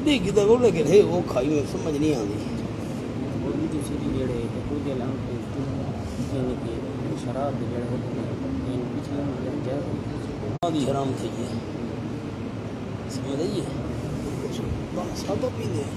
دیکھی تو وہ لیکن ہے وہ کھائی میں سمجھ نہیں آتی شرام تھی سمجھ آئیے سادہ پی دیں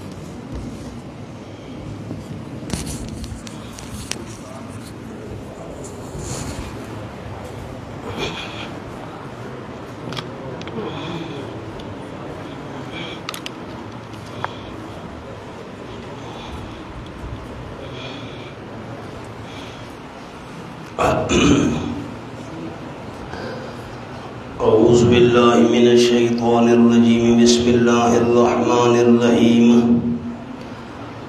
اعوذ باللہ من الشیطان الرجیم بسم اللہ الرحمن الرحیم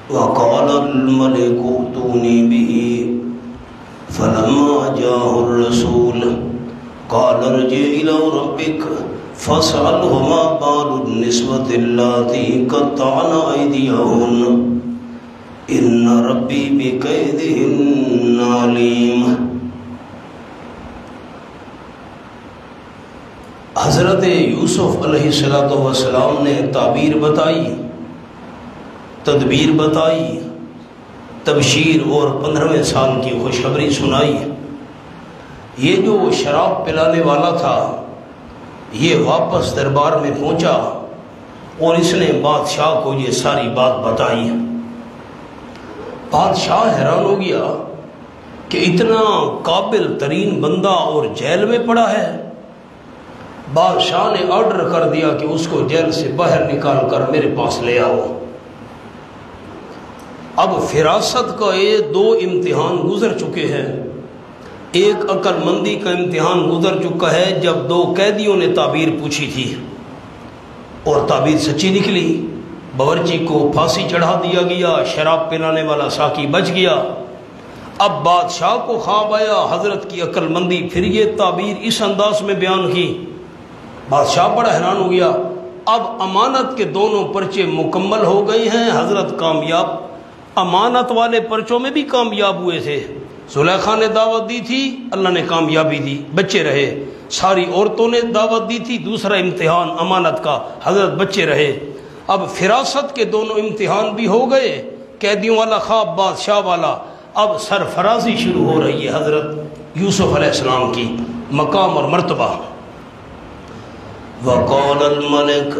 وقال الملك ائتوني به فلما جاءه الرسول قال ارجع الى ربك فاسأله ما بال النسوة اللاتي قطعن أيديهن ان ربی بکیدہن علیم۔ حضرت یوسف علیہ السلام نے تعبیر بتائی، تدبیر بتائی، تبشیر اور 15ویں سال کی خوشخبری سنائی۔ یہ جو شراب پلانے والا تھا یہ واپس دربار میں پہنچا اور اس نے بادشاہ کو یہ ساری بات بتائی۔ بادشاہ حیران ہو گیا کہ اتنا قابل ترین بندہ اور جیل میں پڑا ہے۔ بادشاہ نے آرڈر کر دیا کہ اس کو جیل سے باہر نکال کر میرے پاس لے آؤ۔ اب فراست کا یہ 2 امتحان گزر چکے ہیں۔ ایک عقل مندی کا امتحان گزر چکا ہے جب 2 قیدیوں نے تعبیر پوچھی تھی اور تعبیر سچی نکلی، باورچی کو پھانسی چڑھا دیا گیا، شراب پلانے والا ساقی بچ گیا۔ اب بادشاہ کو خواب آیا، حضرت کی عقل مندی پھر یہ تعبیر اس انداز میں بیان کی۔ بادشاہ بڑا حیران ہو گیا۔ اب امانت کے دونوں پرچے مکمل ہو گئے ہیں، حضرت کامیاب، امانت والے پرچوں میں بھی کامیاب ہوئے تھے۔ زلیخا نے دعوت دی تھی، اللہ نے کامیابی دی، بچے رہے۔ ساری عورتوں نے دعوت دی تھی، دوسرا امتحان امانت کا، حضرت بچے رہے۔ اب فراست کے دونوں امتحان بھی ہو گئے، قیدیوں والا خواب، بادشاہ والا۔ اب سرفرازی شروع ہو رہی ہے حضرت یوسف علیہ السلام کی، مقام اور مرتبہ۔ وقال الملک،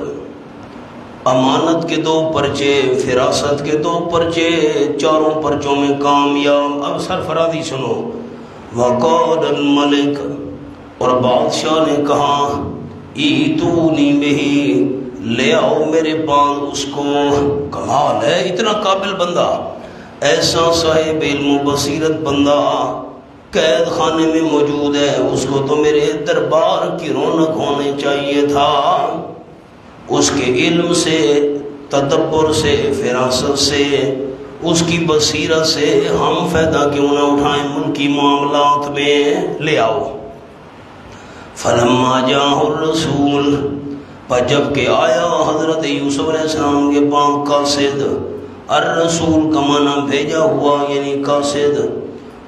امانت کے 2 پرچے، فراست کے 2 پرچے، 4 پرچوں میں کامیاب۔ اب سرفرازی سنو۔ وقال الملک، اور بادشاہ نے کہا، ایتونی بہی، لے آؤ میرے پاس اس کو۔ کمال ہے، اتنا قابل بندہ، ایسا صاحب علم و بصیرت بندہ قید خانے میں موجود ہے، اس کو تو میرے دربار کی رونق ہونے چاہیے تھا۔ اس کے علم سے، تدبر سے، فراست سے، اس کی بصیرت سے ہم فائدہ کیوں نہ اٹھائیں ملکی معاملات میں، لے آؤ۔ فلما جاءه الرسول، پر جب کہ آیا حضرت یوسف علیہ السلام کے پاس قاصد، الرسول کا معنی بھیجا ہوا یعنی قاصد،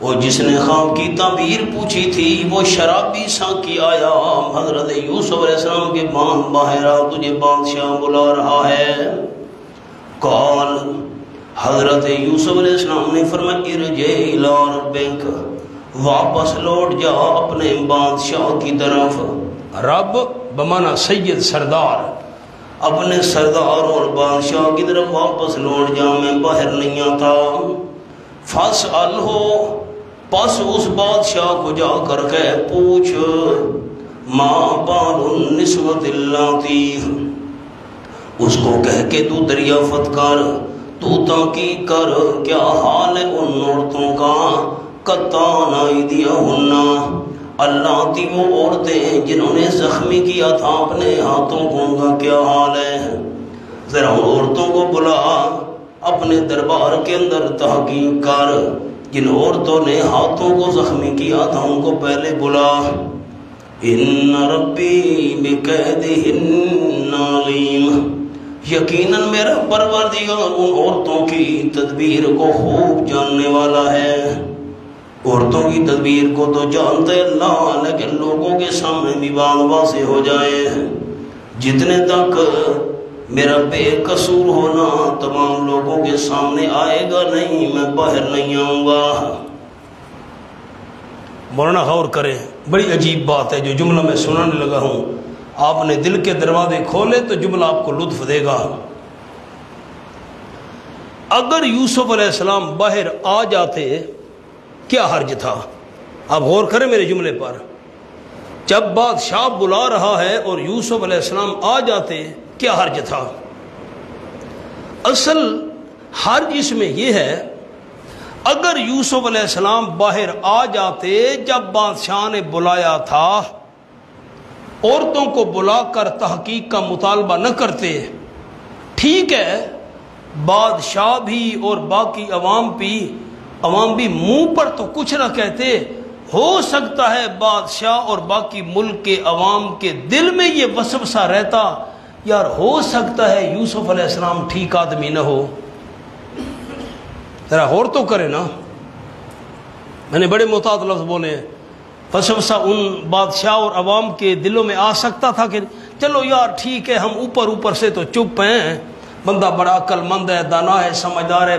وہ جس نے خواب کی تعبیر پوچھی تھی وہ شرابی ساقی آیا حضرت یوسف علیہ السلام کے پاس، باہر آ، تجھے بادشاہ بلا رہا ہے۔ قال، حضرت یوسف علیہ السلام نے فرمایا، ارجع الی ربک، واپس لوٹ جا اپنے بادشاہ کی طرف۔ رب بمعنی سید، سردار، اپنے سردار اور بادشاہ کی طرف واپس لوٹ جا، میں باہر نہیں آتا۔ فاسألہ، پس اس بادشاہ کو جا کر کے پوچھ، ما بال النسوۃ اللاتی، اس کو کہہ کے تو دریافت کر، تو تحقیق کر، کیا حال ہے ان عورتوں کا، قطعن ایدیہن، اللہ تی وہ عورتیں جنہوں نے زخمی کیا تھا اپنے ہاتھوں کو، ان کا کیا حال ہے۔ ذرا ان عورتوں کو بلا، اپنے دربار کے اندر تحقیق کر، جن عورتوں نے ہاتھوں کو زخمی کیا تھا ان کو پہلے بلا۔ ان ربی بکیدہن علیم، یقیناً میرا پروردگار ان عورتوں کی تدبیر کو خوب جاننے والا ہے۔ عورتوں کی تدبیر کو تو جانتے اللہ، لیکن لوگوں کے سامنے بھی بات واضح ہو جائے۔ جتنے تک میرا بے قصور ہونا تمام لوگوں کے سامنے آئے گا نہیں، میں باہر نہیں آؤں گا۔ مولانا غور کریں، بڑی عجیب بات ہے جو جملہ میں سنانے لگا ہوں، آپ نے دل کے دروازے کھولے تو جملہ آپ کو لطف دے گا۔ اگر یوسف علیہ السلام باہر آ جاتے کیا حرج تھا؟ آپ غور کریں میرے جملے پر، جب بادشاہ بلا رہا ہے اور یوسف علیہ السلام آ جاتے کیا حرج تھا؟ اصل حرج اس میں یہ ہے، اگر یوسف علیہ السلام باہر آ جاتے جب بادشاہ نے بلایا تھا، عورتوں کو بلا کر تحقیق کا مطالبہ نہ کرتے، ٹھیک ہے بادشاہ بھی اور باقی عوام بھی منہ پر تو کچھ نہ کہتے، ہو سکتا ہے بادشاہ اور باقی ملک کے عوام کے دل میں یہ وسوسہ رہتا، یار ہو سکتا ہے یوسف علیہ السلام ٹھیک آدمی نہ ہو۔ ذرا غور تو کرے نا، میں نے بڑے محتاط لفظ بولے ہیں، وسوسہ ان بادشاہ اور عوام کے دلوں میں آ سکتا تھا کہ چلو یار ٹھیک ہے، ہم اوپر سے تو چپ ہیں، بندہ بڑا عقل مند ہے، دانا ہے، سمجھدار ہے،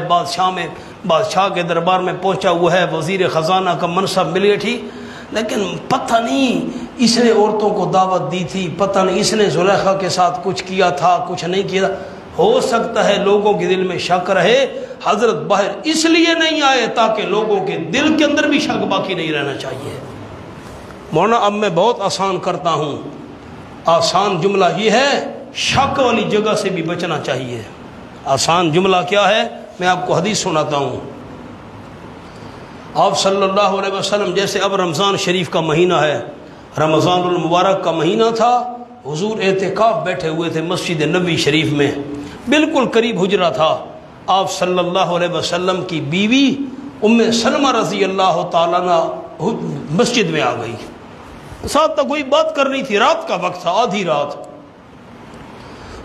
بادشاہ کے دربار میں پہنچا ہوا ہے، وزیر خزانہ کا منصب مل گیا، ٹھیک، لیکن پتہ نہیں اس نے عورتوں کو دعوت دی تھی، پتہ نہیں اس نے زلیخا کے ساتھ کچھ کیا تھا، کچھ نہیں کیا، ہو سکتا ہے لوگوں کے دل میں شک رہے۔ حضرت باہر اس لیے نہیں آئے تاکہ لوگوں کے دل کے اندر بھی شک باقی نہیں رہنا چاہیے۔ مولانا اب میں بہت آسان کرتا ہوں، آسان جملہ یہ ہے، شک والی جگہ سے بھی بچنا چاہیے۔ آسان جملہ کیا ہے؟ میں آپ کو حدیث سناتا ہوں۔ آپ صلی اللہ علیہ وسلم، جیسے اب رمضان شریف کا مہینہ ہے، رمضان المبارک کا مہینہ تھا، حضور اعتکاف بیٹھے ہوئے تھے مسجد نبوی شریف میں، بالکل قریب حجرہ تھا۔ آپ صلی اللہ علیہ وسلم کی بیوی ام سلمہ رضی اللہ تعالیٰ عنہ مسجد میں آ گئی، ساتھ تک کوئی بات کرنی تھی، رات کا وقت تھا، آدھی رات۔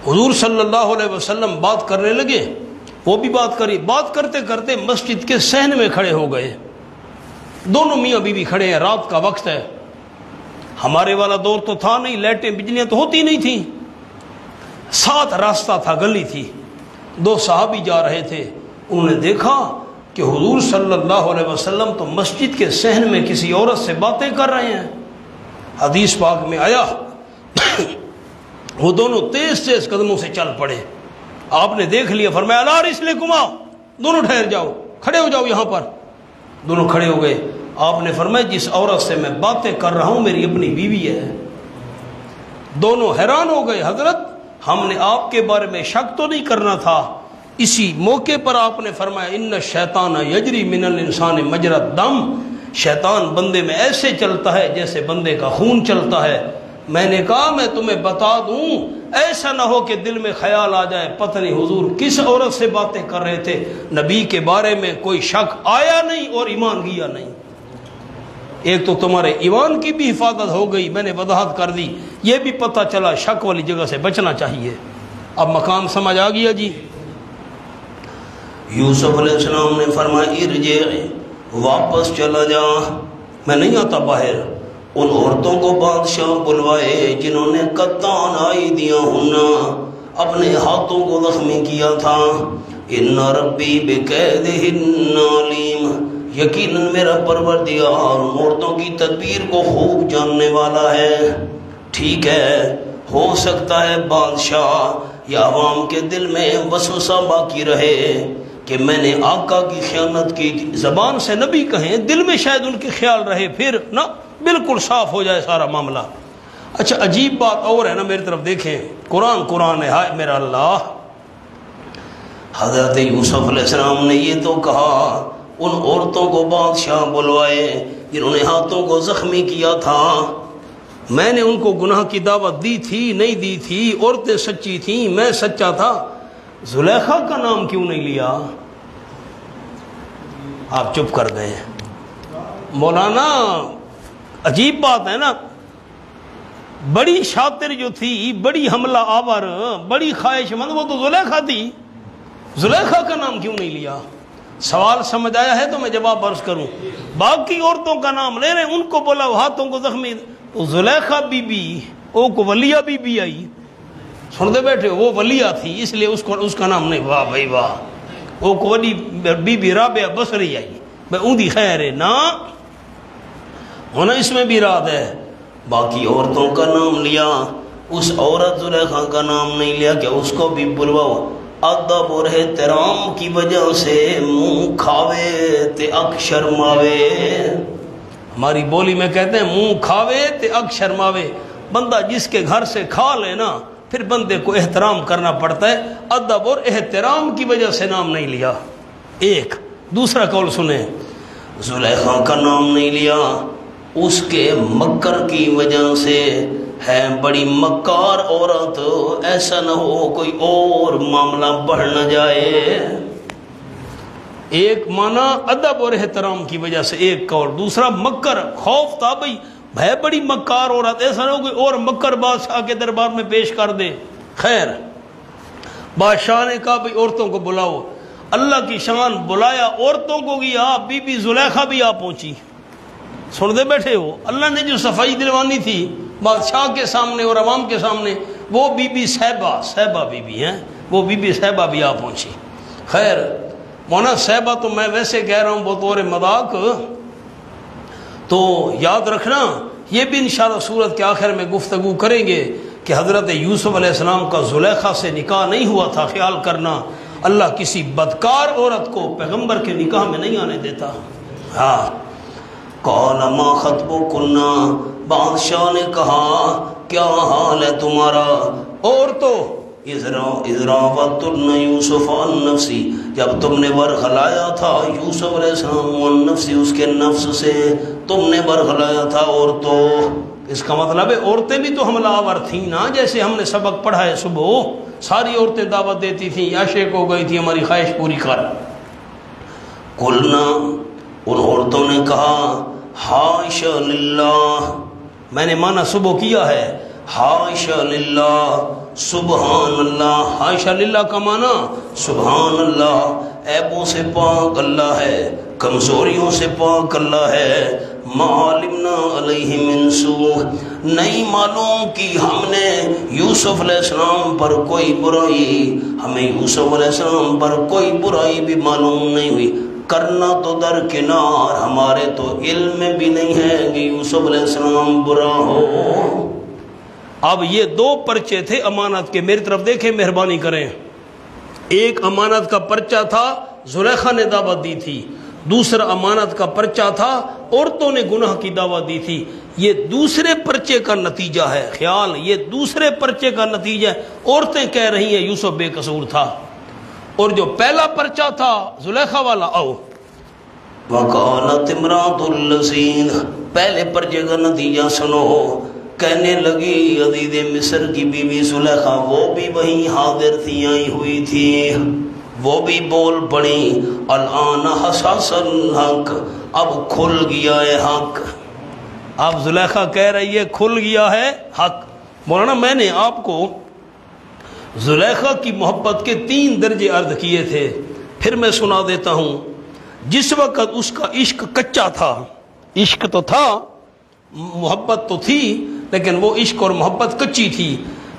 حضور صلی اللہ علیہ وسلم بات کرنے لگے، وہ بھی بات کری، بات کرتے کرتے مسجد کے صحن میں کھڑے ہو گئے، دونوں میاں بیوی کھڑے ہیں، رات کا وقت ہے، ہمارے والا دور تو تھا نہیں، لائٹیں بجلیاں تو ہوتی نہیں تھیں، ساتھ راستہ تھا، گلی تھی، دو صحابی جا رہے تھے، انہوں نے دیکھا کہ حضور صلی اللہ علیہ وسلم تو مسجد کے صحن میں کسی عورت سے باتیں کر رہے ہیں۔ حدیث پاک میں آیا وہ دونوں تیز تیز قدموں سے چل پڑے، آپ نے دیکھ لیا، فرمایا لا رسلکما، دونوں ٹھہر جاؤ، کھڑے ہو جاؤ یہاں پر۔ دونوں کھڑے ہو گئے، آپ نے فرمایا جس عورت سے میں باتیں کر رہا ہوں میری اپنی بیوی ہے۔ دونوں حیران ہو گئے، حضرت ہم نے آپ کے بارے میں شک تو نہیں کرنا تھا۔ اسی موقع پر آپ نے فرمایا ان الشیطان یجری من الانسان مجری الدم، شیطان بندے میں ایسے چلتا ہے جیسے بندے کا خون چلتا ہے۔ میں نے کہا میں تمہیں بتا دوں، ایسا نہ ہو کہ دل میں خیال آ جائے پتہ نہیں حضور کس عورت سے باتیں کر رہے تھے، نبی کے بارے میں کوئی شک آیا نہیں اور ایمان گیا نہیں۔ ایک تو تمہارے ایمان کی بھی حفاظت ہو گئی، میں نے وضاحت کر دی، یہ بھی پتہ چلا شک والی جگہ سے بچنا چاہیے۔ اب مقام سمجھ آ گیا جی؟ یوسف علیہ السلام نے فرمایا ارجع، واپس چلا جا، میں نہیں آتا باہر۔ ان عورتوں کو بادشاہ بلوائے جنہوں نے قطعن ایدیہن، اپنے ہاتھوں کو زخمی کیا تھا۔ ان ربی بکیدہن علیم، یقیناً میرا پروردگار عورتوں کی تدبیر کو خوب جاننے والا ہے۔ ٹھیک ہے، ہو سکتا ہے بادشاہ یا عوام کے دل میں وسوسہ باقی رہے کہ میں نے آقا کی خیانت کی، زبان سے نبی کہیں، دل میں شاید ان کے خیال رہے، پھر نہ بالکل صاف ہو جائے سارا معاملہ۔ اچھا عجیب بات اور ہے نا، میری طرف دیکھیں، قرآن ہے، ہائے میرا اللہ، حضرت یوسف علیہ السلام نے یہ تو کہا ان عورتوں کو بادشاہ بلوائے جنہوں نے ہاتھوں کو زخمی کیا تھا، میں نے ان کو گناہ کی دعوت دی تھی نہیں دی تھی، عورتیں سچی تھیں میں سچا تھا، زلیخا کا نام کیوں نہیں لیا؟ آپ چپ کر گئے۔ مولانا عجیب بات ہے نا، بڑی شاطر جو تھی، بڑی حملہ آور، بڑی خواہش مند، وہ تو زلیخا تھی، زلیخا کا نام کیوں نہیں لیا؟ سوال سمجھ آیا ہے تو میں جواب عرض کروں۔ باقی عورتوں کا نام لے رہے ہیں، ان کو بولا ہاتھوں کو زخمی، تو زلیخا بی بی او کو ولیہ بی بی آئی، سنتے بیٹھے ہو، وہ ولیہ تھی اس لیے اس کا نام نہیں، واہ بھائی واہ، وہ کوئی بی بی رابعہ بصری آئی میں اون دی خیر ہے نا ہونا، اس میں بھی رات ہے۔ باقی عورتوں کا نام لیا، اس عورت زلیخا کا نام نہیں لیا کہ اس کو بھی بلواؤ۔ ادب اور احترام کی وجہ سے منہ کھاوے تے اک شرماوے، ہماری بولی میں کہتے ہیں منہ کھاوے تے اک شرماوے، بندہ جس کے گھر سے کھا لے نا پھر بندے کو احترام کرنا پڑتا ہے، ادب اور احترام کی وجہ سے نام نہیں لیا۔ ایک دوسرا قول سنیں، زلیخا کا نام نہیں لیا اس کے مکر کی وجہ سے، ہے بڑی مکار عورت، ایسا نہ ہو کوئی اور معاملہ بڑھ نہ جائے۔ ایک معنی ادب اور احترام کی وجہ سے ایک قول، دوسرا مکر، خوف تھا بھئی ہے بڑی مکار عورت، ایسا نہ ہو کوئی اور مکر بادشاہ کے دربار میں پیش کر دے۔ خیر بادشاہ نے کہا بھئی عورتوں کو بلاؤ، اللہ کی شان بلایا عورتوں کو گیا، بی بی زلیخا بھی آ پہنچی۔ سن دے بیٹھے ہو، اللہ نے جو صفائی دلوانی تھی بادشاہ کے سامنے اور عوام کے سامنے، وہ بی بی صہبہ بی بی ہیں، وہ بی بی صہبہ بھی آ پہنچی۔ خیر مولانا صہبہ تو میں ویسے کہہ رہا ہوں بطور مذاق، تو یاد رکھنا یہ بھی انشاءاللہ سورت کے آخر میں گفتگو کریں گے کہ حضرت یوسف علیہ السلام کا زلیخا سے نکاح نہیں ہوا تھا، خیال کرنا اللہ کسی بدکار عورت کو پیغمبر کے نکاح میں نہیں آنے دیتا۔ ہاں قال ما خطبکنا، بادشاہ نے کہا کیا حال ہے تمہارا؟ اور تو اذ راوتن یوسف عن نفسی، جب تم نے ورغلایا تھا یوسف علیہ السلام عن نفسی، اس کے نفس سے تم نے ورغلایا تھا۔ اور تو اس کا مطلب ہے عورتیں بھی تو حملہ آور تھیں نا، جیسے ہم نے سبق پڑھا ہے صبح، ساری عورتیں دعوت دیتی تھیں، عاشق ہو گئی تھی ہماری خواہش پوری کر۔ قلنا، ان عورتوں نے کہا حاشا للہ، میں نے معنی صبح کیا ہے، حاشا للہ، سبحان اللہ۔ حاشا للہ کا معنی سبحان اللہ، عیبوں سے پاک اللہ ہے، کمزوریوں سے پاک اللہ ہے۔ ما علمنا علیہ من سوء، نہیں معلوم کی ہم نے یوسف علیہ السلام پر کوئی برائی، ہمیں یوسف علیہ السلام پر کوئی برائی بھی معلوم نہیں ہوئی۔ کرنا تو درکنار، ہمارے تو علم میں بھی نہیں ہے کہ یوسف علیہ السلام برا ہو۔ اب یہ دو پرچے تھے امانت کے، میری طرف دیکھیں مہربانی کریں۔ ایک امانت کا پرچہ تھا زلیخا نے دعوت دی تھی، دوسرا امانت کا پرچہ تھا عورتوں نے گناہ کی دعوت دی تھی۔ یہ دوسرے پرچے کا نتیجہ ہے، خیال یہ دوسرے پرچے کا نتیجہ ہے، عورتیں کہہ رہی ہیں یوسف بے قصور تھا، اور جو پہلا پرچہ تھا زلیخا والا، آؤ وقالت امرأۃ العزیز، پہلے پرچے کا نتیجہ سنو، کہنے لگی عزیز مصر کی بیوی زلیخا، وہ بھی وہیں حاضر تھی، آئی ہوئی تھی، وہ بھی بول پڑی، الآن حساس الحق، اب کھل گیا ہے حق۔ اب زلیخا کہہ رہی ہے کھل گیا ہے حق۔ مولانا میں نے آپ کو زلیخا کی محبت کے 3 درجے عرض کیے تھے، پھر میں سنا دیتا ہوں۔ جس وقت اس کا عشق کچا تھا، عشق تو تھا محبت تو تھی، لیکن وہ عشق اور محبت کچی تھی،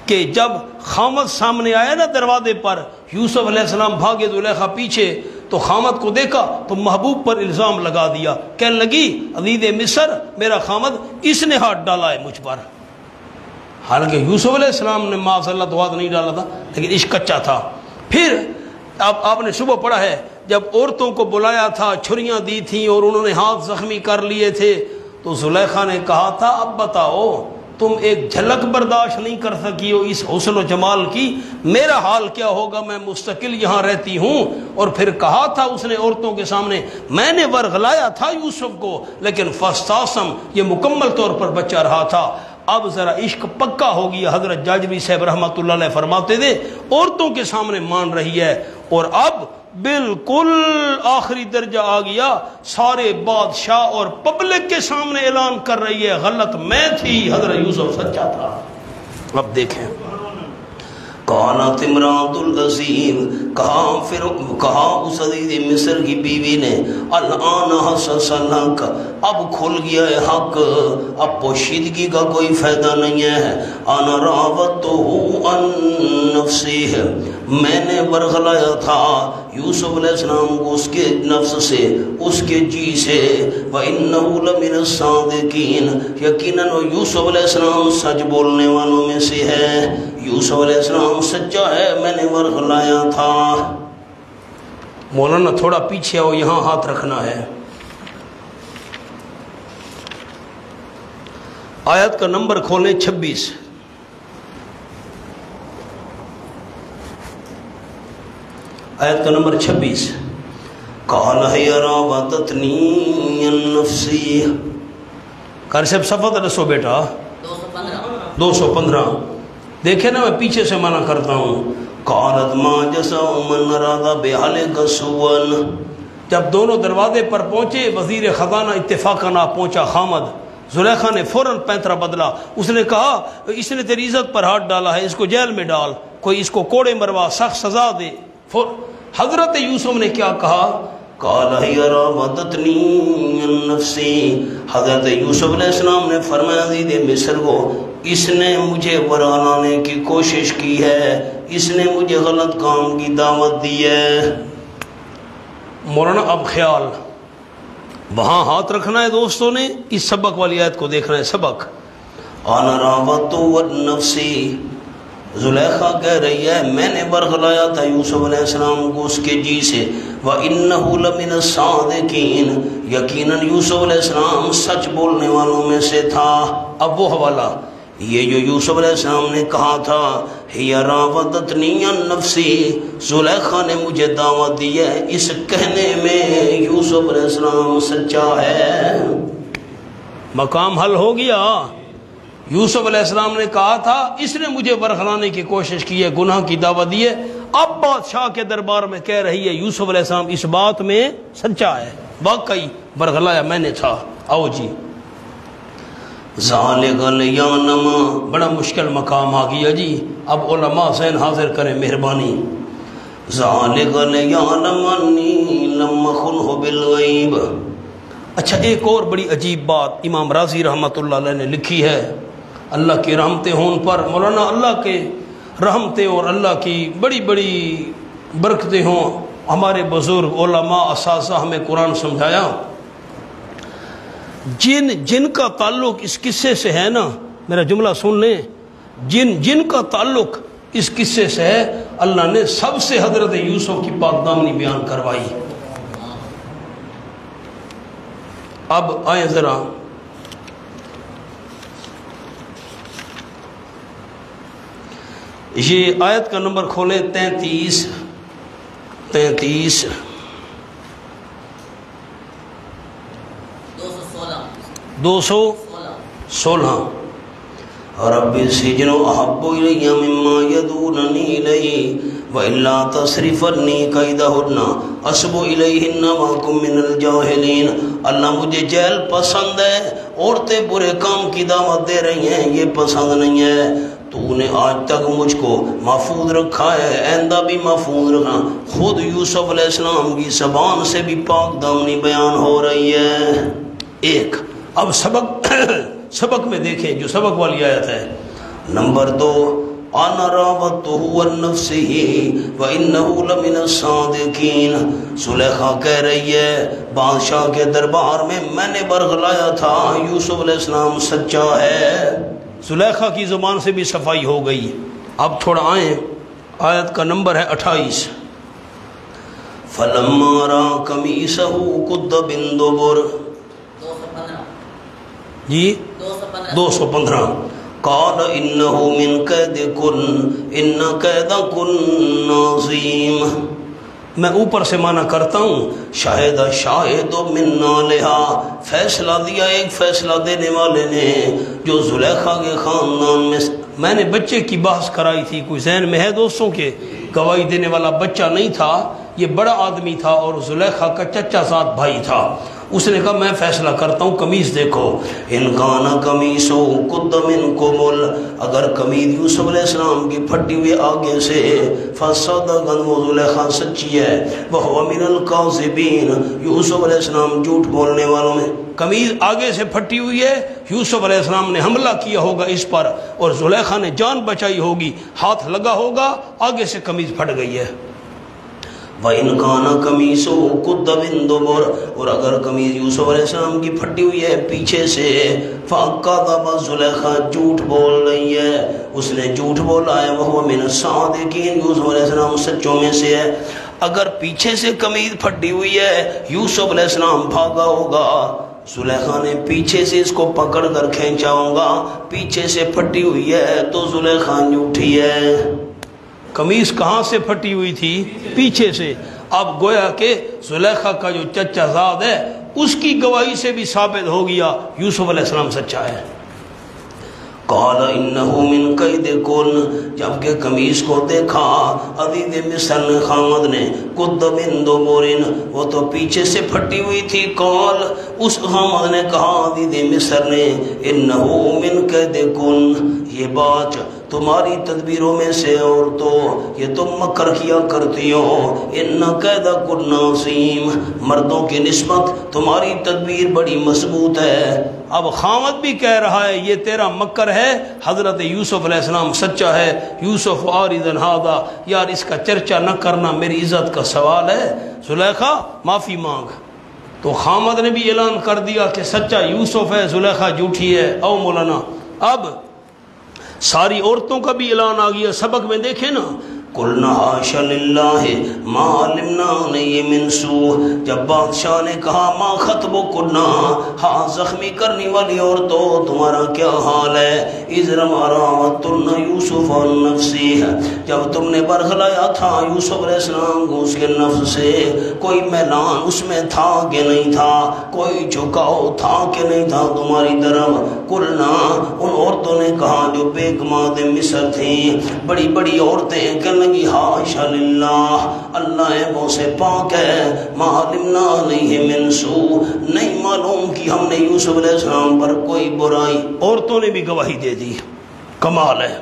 کہ جب خامد سامنے آیا نا دروازے پر، یوسف علیہ السلام بھاگے زلیخا پیچھے، تو خامد کو دیکھا تو محبوب پر الزام لگا دیا، کہنے لگی عزیز مصر میرا خامد اس نے ہاتھ ڈالا ہے مجھ پر، حالانکہ یوسف علیہ السلام نے معاذ اللہ تو ہاتھ نہیں ڈالا تھا، لیکن عشق کچا تھا۔ پھر آپ نے صبح پڑھا ہے جب عورتوں کو بلایا تھا، چھریاں دی تھیں اور انہوں نے ہاتھ زخمی کر لیے تھے، تو زلیخا نے کہا تھا اب بتاؤ تم ایک جھلک برداشت نہیں کر سکی ہو اس حسن و جمال کی، میرا حال کیا ہوگا، میں مستقل یہاں رہتی ہوں۔ اور پھر کہا تھا اس نے عورتوں کے سامنے، میں نے ورغلایا تھا یوسف کو، لیکن فاستاسم، یہ مکمل طور پر بچہ رہا تھا۔ اب ذرا عشق پکا ہو گیا، حضرت جاجری صاحب رحمۃ اللہ علیہ فرماتے تھے عورتوں کے سامنے مان رہی ہے، اور اب بالکل آخری درجہ آ گیا، سارے بادشاہ اور پبلک کے سامنے اعلان کر رہی ہے غلط میں تھی، حضرت یوسف سچا تھا۔ اب دیکھیں قالت امرأۃ العزیز، کہا اس عزیز مصر کی بیوی نے، الآن حسس لک، اب کھل گیا ہے حق، اب پوشیدگی کا کوئی فائدہ نہیں ہے، انا راودتہ عن نفسی، میں نے برگلایا تھا یوسف علیہ السلام کو اس کے نفس سے، اس کے جی سے، وَإِنَّهُ لَمِنَ الصَّادِقِينَ، یقیناً وہ یوسف علیہ السلام سچ بولنے والوں میں سے ہے، یوسف علیہ السلام سچا ہے، میں نے برگلایا تھا۔ مولانا تھوڑا پیچھے آؤ، یہاں ہاتھ رکھنا ہے۔ آیت کا نمبر کھولیں 26۔ آیت کا نمبر 26۔ قال ہی راودتنی عن نفسی، قاری صاحب صفحہ رسو بیٹا 215۔ دیکھیں نا میں پیچھے سے منع کرتا ہوں۔ قالت ما جزاء من اراد باہلک سوءا، جب دونوں دروازے پر پہنچے، وزیر خزانہ اتفاقاً آ پہنچا خامد، زلیخا نے فوراً پینترا بدلا، اس نے کہا اس نے تیری عزت پر ہاتھ ڈالا ہے، اس کو جیل میں ڈال، کوئی اس کو کوڑے مروا، سخت سزا دے۔ حضرت یوسف نے کیا کہا؟ قال ہی راودتنی عن نفسی، حضرت یوسف علیہ السلام نے فرمایا عزیز مصر کو، اس نے مجھے برا لانے کی کوشش کی ہے، اس نے مجھے غلط کام کی دعوت دی ہے۔ مولانا اب خیال وہاں ہاتھ رکھنا ہے دوستوں نے، اس سبق والی آیت کو دیکھنا ہے، سبق۔ انا راودتہ عن نفسی، زلیخا کہہ رہی ہے میں نے برگلایا تھا یوسف علیہ السلام کو اس کے جی سے، وَإِنَّهُ لَمِنَ الصَّادِقِينَ، یقیناً یوسف علیہ السلام سچ بولنے والوں میں سے تھا۔ اب وہ حوالہ، یہ جو یوسف علیہ السلام نے کہا تھا ہی راودتنی عن نفسی، زلیخا نے مجھے دعوت دی ہے، اس کہنے میں یوسف علیہ السلام سچا ہے۔ مقام حل ہو گیا۔ یوسف علیہ السلام نے کہا تھا اس نے مجھے برگلانے کی کوشش کی ہے، گناہ کی دعوت دی ہے، اب بادشاہ کے دربار میں کہہ رہی ہے یوسف علیہ السلام اس بات میں سچا ہے، واقعی برگلایا میں نے تھا۔ آؤ جی، ذالک لیعلم، بڑا مشکل مقام آ گیا جی، اب علماء ذہن حاضر کریں مہربانی۔ ذالک لیعلم انی لم اخنہ بالغیب۔ اچھا ایک اور بڑی عجیب بات امام راضی رحمۃ اللہ علیہ نے لکھی ہے، اللہ کی رحمتیں ہوں ان پر، مولانا اللہ کے رحمتیں اور اللہ کی بڑی بڑی برکتیں ہوں، ہمارے بزرگ علماء اساتذہ ہمیں قرآن سمجھایا، جن کا تعلق اس قصے سے ہے نا، میرا جملہ سن لیں، جن کا تعلق اس قصے سے ہے، اللہ نے سب سے حضرت یوسف کی پاک دامنی بیان کروائی۔ اب آئیں ذرا یہ آیت کا نمبر کھولیں 33 216۔ رب السجن احب الی مما یدعوننی الیہ والا تصرف عنی کیدہن اصب الیہن واکن من الجاہلین۔ اللہ مجھے جیل پسند ہے، عورتیں برے کام کی دعوت دے رہی ہیں، یہ پسند نہیں ہے، تو نے آج تک مجھ کو محفوظ رکھا ہے، آئندہ بھی محفوظ رکھنا۔ خود یوسف علیہ السلام کی زبان سے بھی پاک دامنی بیان ہو رہی ہے۔ ایک اب سبق میں دیکھیں جو سبق والی آیت ہے، نمبر 2، انا راودتہ عن نفسہ وانہ لمن الصادقین۔ زلیخا کہہ رہی ہے بادشاہ کے دربار میں نے برگلایا تھا، یوسف علیہ السلام سچا ہے۔ زلیخا کی زبان سے بھی صفائی ہو گئی۔ اب تھوڑا آئیں، آیت کا نمبر ہے 28۔ فلما رأى قمیصہ قد من دبر، جی 215۔ قال انہ من کیدکن ان کیدکن عظیم۔ میں اوپر سے معنی کرتا ہوں، شاہد شاہد من نالہا، فیصلہ دیا ایک فیصلہ دینے والے نے جو زلیخا کے خاندان میں نے بچے کی بحث کرائی تھی، کوئی ذہن میں ہے دوستوں کے گواہی دینے والا بچہ نہیں تھا، یہ بڑا آدمی تھا اور زلیخا کا چچا زاد بھائی تھا۔ اس نے کہا میں فیصلہ کرتا ہوں، قمیص دیکھو، ان کانا قمیصو قد من قبل، اگر قمیص یوسف علیہ السلام کی پھٹی ہوئی آگے سے، فصدقا، وہ زلیخا سچی ہے، وہو من الکاذبین، یوسف علیہ السلام جھوٹ بولنے والوں میں۔ قمیض آگے سے پھٹی ہوئی ہے، یوسف علیہ السلام نے حملہ کیا ہوگا اس پر اور زلیخا نے جان بچائی ہوگی، ہاتھ لگا ہوگا، آگے سے قمیض پھٹ گئی ہے۔ وَإِنْ كَانَ قَمِيصُهُ قُدَّ مِن دُبُرٍ، اور اگر قمیض یوسف علیہ السلام کی پھٹی ہوئی ہے پیچھے سے، فَأَكَذَبَ زُلَيْخَا، جھوٹ بول رہی ہے، اس نے جھوٹ بولا ہے، وَهُوَ مِنَ الصَّادِقِينَ، یوسف علیہ السلام سچوں میں سے ہے۔ اگر پیچھے سے قمیض پھٹی ہوئی ہے، یوسف علیہ السلام بھاگا ہوگا، زلیخا نے پیچھے سے اس کو پکڑ کر کھینچا ہوگا، پیچھے سے پھٹی ہوئی ہے تو زلیخا جھوٹی ہے۔ قمیص کہاں سے پھٹی ہوئی تھی؟ پیچھے سے۔ اب گویا کہ زلیخا کا جو چچا زاد ہے اس کی گواہی سے بھی ثابت ہو گیا یوسف علیہ السلام سچا ہے۔ قال انہو من کیدکن، جبکہ قمیص کو دیکھا عزیز مصر نے، خامد نے، قد من دبر، وہ تو پیچھے سے پھٹی ہوئی تھی۔ قال، اس خامد نے کہا عزیز مصر نے، انہو من کیدکن، یہ بات تمہاری تدبیروں میں سے، اور تو یہ تم مکر کیا کرتی ہو، ان کیدکن عظیم، مردوں کی نسبت تمہاری تدبیر بڑی مضبوط ہے۔ اب خامد بھی کہہ رہا ہے یہ تیرا مکر ہے، حضرت یوسف علیہ السلام سچا ہے۔ یوسف عارض ھذا، یار اس کا چرچا نہ کرنا میری عزت کا سوال ہے، زلیخا معافی مانگ۔ تو خامد نے بھی اعلان کر دیا کہ سچا یوسف ہے، زلیخا جھوٹی ہے۔ او مولانا، اب ساری عورتوں کا بھی اعلان آ گیا، سبق میں دیکھیں نا، قلنا حاش للہ ما علمنا علیہ من سوء، جب بادشاہ نے کہا ما خطبکن، ہاں زخمی کرنے والی عورتوں تمہارا کیا حال ہے، اذ راوتن یوسف عن نفسہ، جب تم نے برخلایا تھا یوسف علیہ السلام کو اس کے نفس سے، کوئی میلان اس میں تھا کہ نہیں تھا، کوئی جھکاؤ تھا کہ نہیں تھا تمہاری طرف۔ قلنا، ان عورتوں نے کہا جو بیگمات مصر تھیں، بڑی بڑی عورتیں کہ لگی حاشا للہ، اللہ ایبوں سے پاک ہے، ما علمنا علیہ من سوء، نہیں معلوم کہ ہم نے یوسف علیہ السلام پر کوئی برائی۔ عورتوں نے بھی گواہی دے دی، کمال ہے۔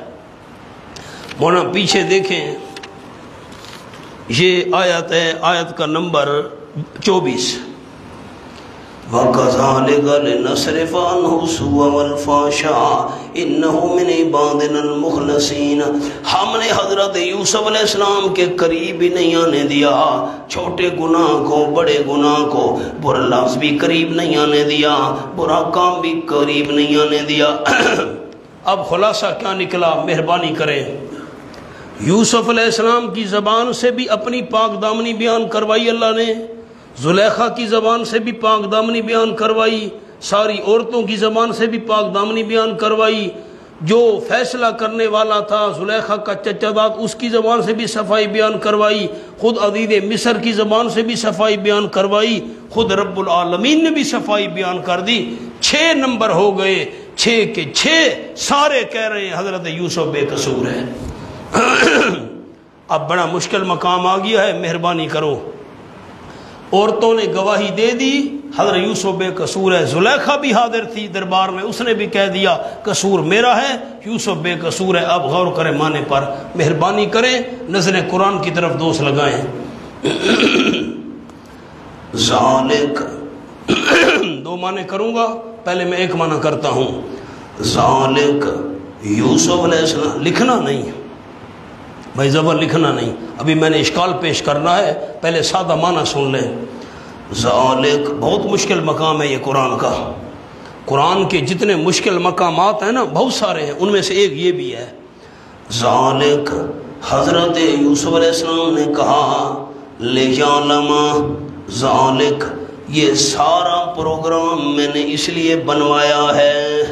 مولانا پیچھے دیکھیں، یہ آیت ہے، آیت کا نمبر 24۔ وَكَذَلِكَ لِنَصْرِفَ عَنْهُ السُّوءَ وَالْفَحْشَاءَ إِنَّهُ مِنْ عِبَادِنَا الْمُخْلَصِينَ، ہم نے حضرت یوسف علیہ السلام کے قریب بھی نہیں آنے دیا، چھوٹے گناہ کو، بڑے گناہ کو، برا لفظ بھی قریب نہیں آنے دیا، برا کام بھی قریب نہیں آنے دیا۔ اب خلاصہ کیا نکلا؟ مہربانی کریں، یوسف علیہ السلام کی زبان سے بھی اپنی پاک دامنی بیان کروائی اللہ نے، زلیخا کی زبان سے بھی پاک دامنی بیان کروائی، ساری عورتوں کی زبان سے بھی پاک دامنی بیان کروائی، جو فیصلہ کرنے والا تھا زلیخا کا چچا زاد اس کی زبان سے بھی صفائی بیان کروائی، خود عزیز مصر کی زبان سے بھی صفائی بیان کروائی، خود رب العالمین نے بھی صفائی بیان کر دی۔ 6 نمبر ہو گئے، 6 کے 6 سارے کہہ رہے ہیں حضرت یوسف بے قصور ہے۔ اب بڑا مشکل مقام آ گیا ہے، مہربانی کرو، عورتوں نے گواہی دے دی حضرت یوسف بے قصور ہے، زلیخا بھی حاضر تھی دربار میں، اس نے بھی کہہ دیا قصور میرا ہے، یوسف بے قصور ہے۔ اب غور کریں معنی پر، مہربانی کریں، نظریں قرآن کی طرف دوست لگائیں۔ ذالک، 2 معنی کروں گا، پہلے میں 1 معنی کرتا ہوں۔ ذالک، یوسف علیہ السلام، لکھنا نہیں بھائی، زبر لکھنا نہیں، ابھی میں نے اشکال پیش کرنا ہے، پہلے سادہ معنی سن لیں۔ ذالک، بہت مشکل مقام ہے یہ قرآن کا، قرآن کے جتنے مشکل مقامات ہیں نا بہت سارے ہیں، ان میں سے ایک یہ بھی ہے۔ ذالک، حضرت یوسف علیہ السلام نے کہا، لیعلم، ذالک، یہ سارا پروگرام میں نے اس لیے بنوایا ہے۔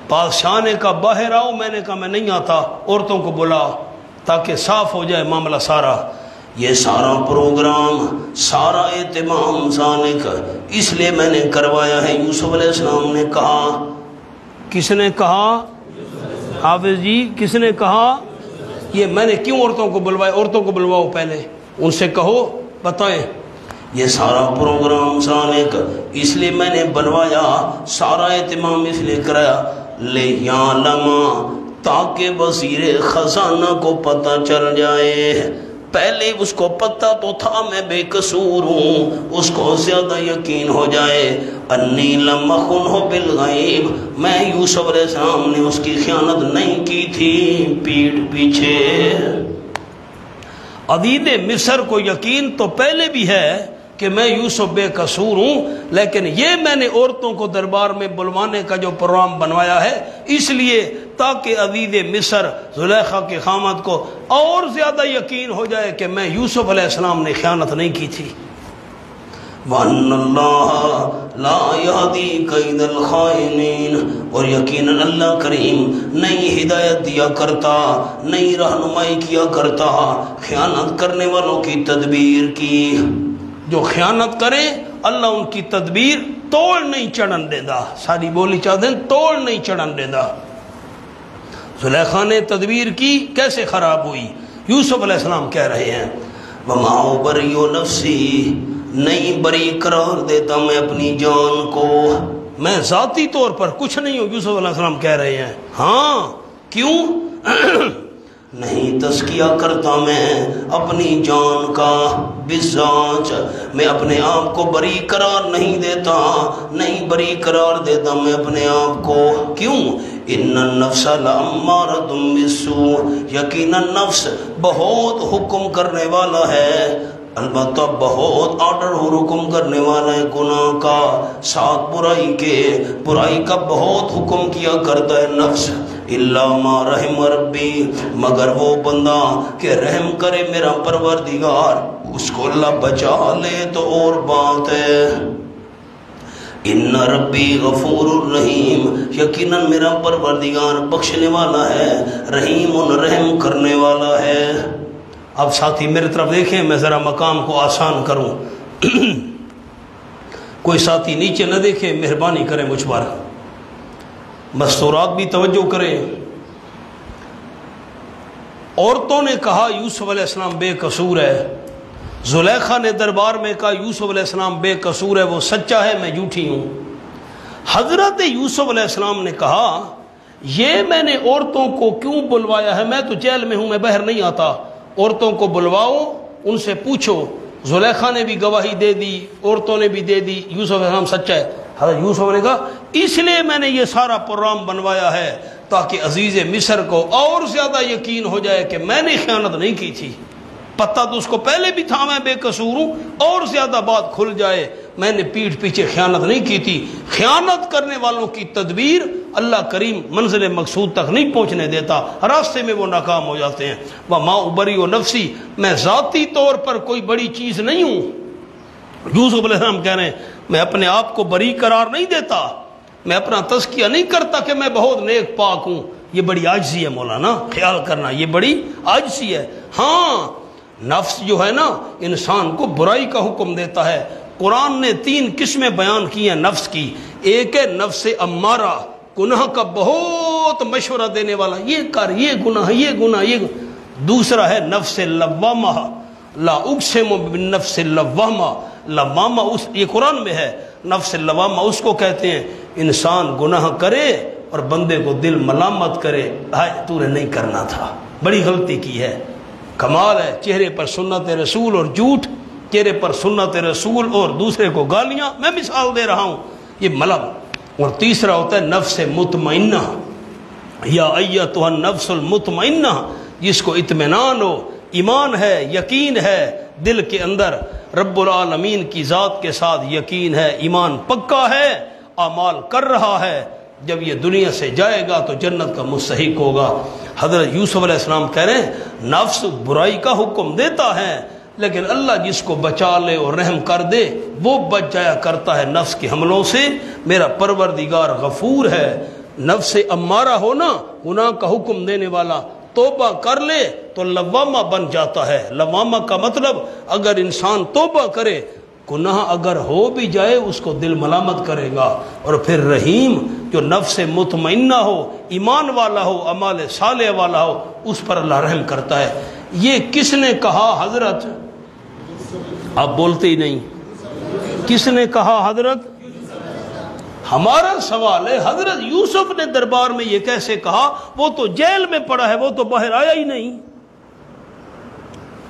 بادشاہ نے کہا باہر آؤ، میں نے کہا میں نہیں آتا، عورتوں کو بلا تاکہ صاف ہو جائے معاملہ سارا۔ یہ سارا پروگرام، سارا اہتمام ذالک، اس لیے میں نے کروایا ہے۔ یوسف علیہ السلام نے کہا، کس نے کہا؟ حافظ جی، کس نے کہا؟ یہ میں نے کیوں عورتوں کو بلوایا؟ عورتوں کو بلواؤ پہلے، ان سے کہو بتائیں یہ سارا پروگرام سالے کا اس لیے میں نے بنوایا، سارا اہتمام اس لیے کرایا، لِيَعْلَمَ تاکہ وزیر خزانہ کو پتہ چل جائے۔ پہلے اس کو پتہ تو تھا میں بے قصور ہوں، اس کو زیادہ یقین ہو جائے، انی لم اخنہ بالغیب، میں یوسف علیہ السلام نے اس کی خیانت نہیں کی تھی پیٹھ پیچھے۔ عزیز مصر کو یقین تو پہلے بھی ہے کہ میں یوسف بے قصور ہوں، لیکن یہ میں نے عورتوں کو دربار میں بلوانے کا جو پروگرام بنوایا ہے اس لیے تاکہ عزیز مصر زلیخا کے خامد کو اور زیادہ یقین ہو جائے کہ میں یوسف علیہ السلام نے خیانت نہیں کی تھی۔ وَأَنَّ اللَّهَ لَا يَهْدِي كَيْدَ الْخَائِنِينَ، اور یقیناً اللہ کریم نہیں ہدایت دیا کرتا، نہیں رہنمائی کیا کرتا خیانت کرنے والوں کی تدبیر کی۔ جو خیانت کریں اللہ ان کی تدبیر توڑ نہیں چڑھن دینا، ساری بولی چاہتے ہیں توڑ نہیں چڑھن دینا۔ زلیخا نے تدبیر کی، کیسے خراب ہوئی؟ یوسف علیہ السلام کہہ رہے ہیں وَمَا أُبَرِّئُ نَفْسِي، نہیں بری قرار دیتا میں اپنی جان کو، میں ذاتی طور پر کچھ نہیں ہوں، یوسف علیہ السلام کہہ رہے ہیں۔ ہاں کیوں؟ نہیں تزکیہ کرتا میں اپنی جان کا، بِالذَّاتِ میں اپنے آپ کو بری قرار نہیں دیتا، نہیں بری قرار دیتا میں اپنے آپ کو۔ کیوں؟ ان النفس لامارۃ بالسوء، یقیناً نفس بہت حکم کرنے والا ہے، البتہ بہت آرڈر اور حکم کرنے والا ہے گناہ کا، ساتھ برائی کے، برائی کا بہت حکم کیا کرتا ہے نفس۔ الا ما رحم ربی، مگر وہ بندہ کہ رحم کرے میرا پروردگار، اس کو اللہ بچا لے تو اور بات ہے۔ ان ربی غفور الرحیم، یقیناً میرا پروردگار بخشنے والا ہے، رحیم رحم کرنے والا ہے۔ اب ساتھی میرے طرف دیکھیں، میں ذرا مقام کو آسان کروں، کوئی ساتھی نیچے نہ دیکھے، مہربانی کریں مجھ پر، مستورات بھی توجہ کریں۔ عورتوں نے کہا یوسف علیہ السلام بے قصور ہے، زلیخا نے دربار میں کہا یوسف علیہ السلام بے قصور ہے، وہ سچا ہے میں جھوٹی ہوں۔ حضرت یوسف علیہ السلام نے کہا یہ میں نے عورتوں کو کیوں بلوایا ہے، میں تو جیل میں ہوں، میں باہر نہیں آتا، عورتوں کو بلواؤ، ان سے پوچھو۔ زلیخا نے بھی گواہی دے دی، عورتوں نے بھی دے دی، یوسف علیہ السلام سچا ہے۔ حضرت یوسف نے کہا اس لیے میں نے یہ سارا پروگرام بنوایا ہے تاکہ عزیز مصر کو اور زیادہ یقین ہو جائے کہ میں نے خیانت نہیں کی تھی، پتہ تو اس کو پہلے بھی تھا میں بے قصور ہوں، اور زیادہ بات کھل جائے میں نے پیٹھ پیچھے خیانت نہیں کی تھی۔ خیانت کرنے والوں کی تدبیر اللہ کریم منزل مقصود تک نہیں پہنچنے دیتا، راستے میں وہ ناکام ہو جاتے ہیں۔ وَمَا أُبَرِّئُ نَفْسِي، میں ذاتی طور پر کوئی بڑی چیز نہیں ہوں۔ یوسف علیہ السلام کہہ رہے ہیں میں اپنے آپ کو بری قرار نہیں دیتا، میں اپنا تزکیہ نہیں کرتا کہ میں بہت نیک پاک ہوں، یہ بڑی عاجزی ہے مولانا، خیال کرنا یہ بڑی عاجزی ہے۔ ہاں نفس جو ہے نا انسان کو برائی کا حکم دیتا ہے۔ قرآن نے 3 قسمیں بیان کی ہیں نفس کی، ایک ہے نفس امارہ، گناہ کا بہت مشورہ دینے والا، یہ کر، یہ گناہ، یہ گناہ، یہ گناہ۔ دوسرا ہے نفس لوامہ، لا اقسم بالنفس اللوامہ، لوامہ اس یہ قرآن میں ہے، نفس لوامہ اس کو کہتے ہیں انسان گناہ کرے اور بندے کو دل ملامت کرے، ہائے تو نے نہیں کرنا تھا، بڑی غلطی کی ہے۔ کمال ہے، چہرے پر سنت رسول اور جھوٹ، چہرے پر سنت رسول اور دوسرے کو گالیاں، میں مثال دے رہا ہوں، یہ ملم۔ اور تیسرا ہوتا ہے نفس مطمئنہ، یا ایتھا النفس المطمئنہ، جس کو اطمینان ہو، ایمان ہے، یقین ہے دل کے اندر، رب العالمین کی ذات کے ساتھ یقین ہے، ایمان پکا ہے، اعمال کر رہا ہے، جب یہ دنیا سے جائے گا تو جنت کا مستحق ہوگا۔ حضرت یوسف علیہ السلام کہہ رہے ہیں نفس برائی کا حکم دیتا ہے، لیکن اللہ جس کو بچا لے اور رحم کر دے وہ بچ جایا کرتا ہے نفس کے حملوں سے۔ میرا پروردگار غفور ہے۔ نفس امارہ ہو نا، گناہ کا حکم دینے والا، توبہ کر لے تو لوامہ بن جاتا ہے۔ لوامہ کا مطلب اگر انسان توبہ کرے، گناہ اگر ہو بھی جائے اس کو دل ملامت کرے گا۔ اور پھر رحیم جو نفس مطمئنہ ہو، ایمان والا ہو، اعمال صالح والا ہو، اس پر اللہ رحم کرتا ہے۔ یہ کس نے کہا حضرت؟ آپ بولتے ہی نہیں۔ کس نے کہا؟ حضرت۔ ہمارا سوال ہے حضرت یوسف نے دربار میں یہ کیسے کہا؟ وہ تو جیل میں پڑا ہے، وہ تو باہر آیا ہی نہیں۔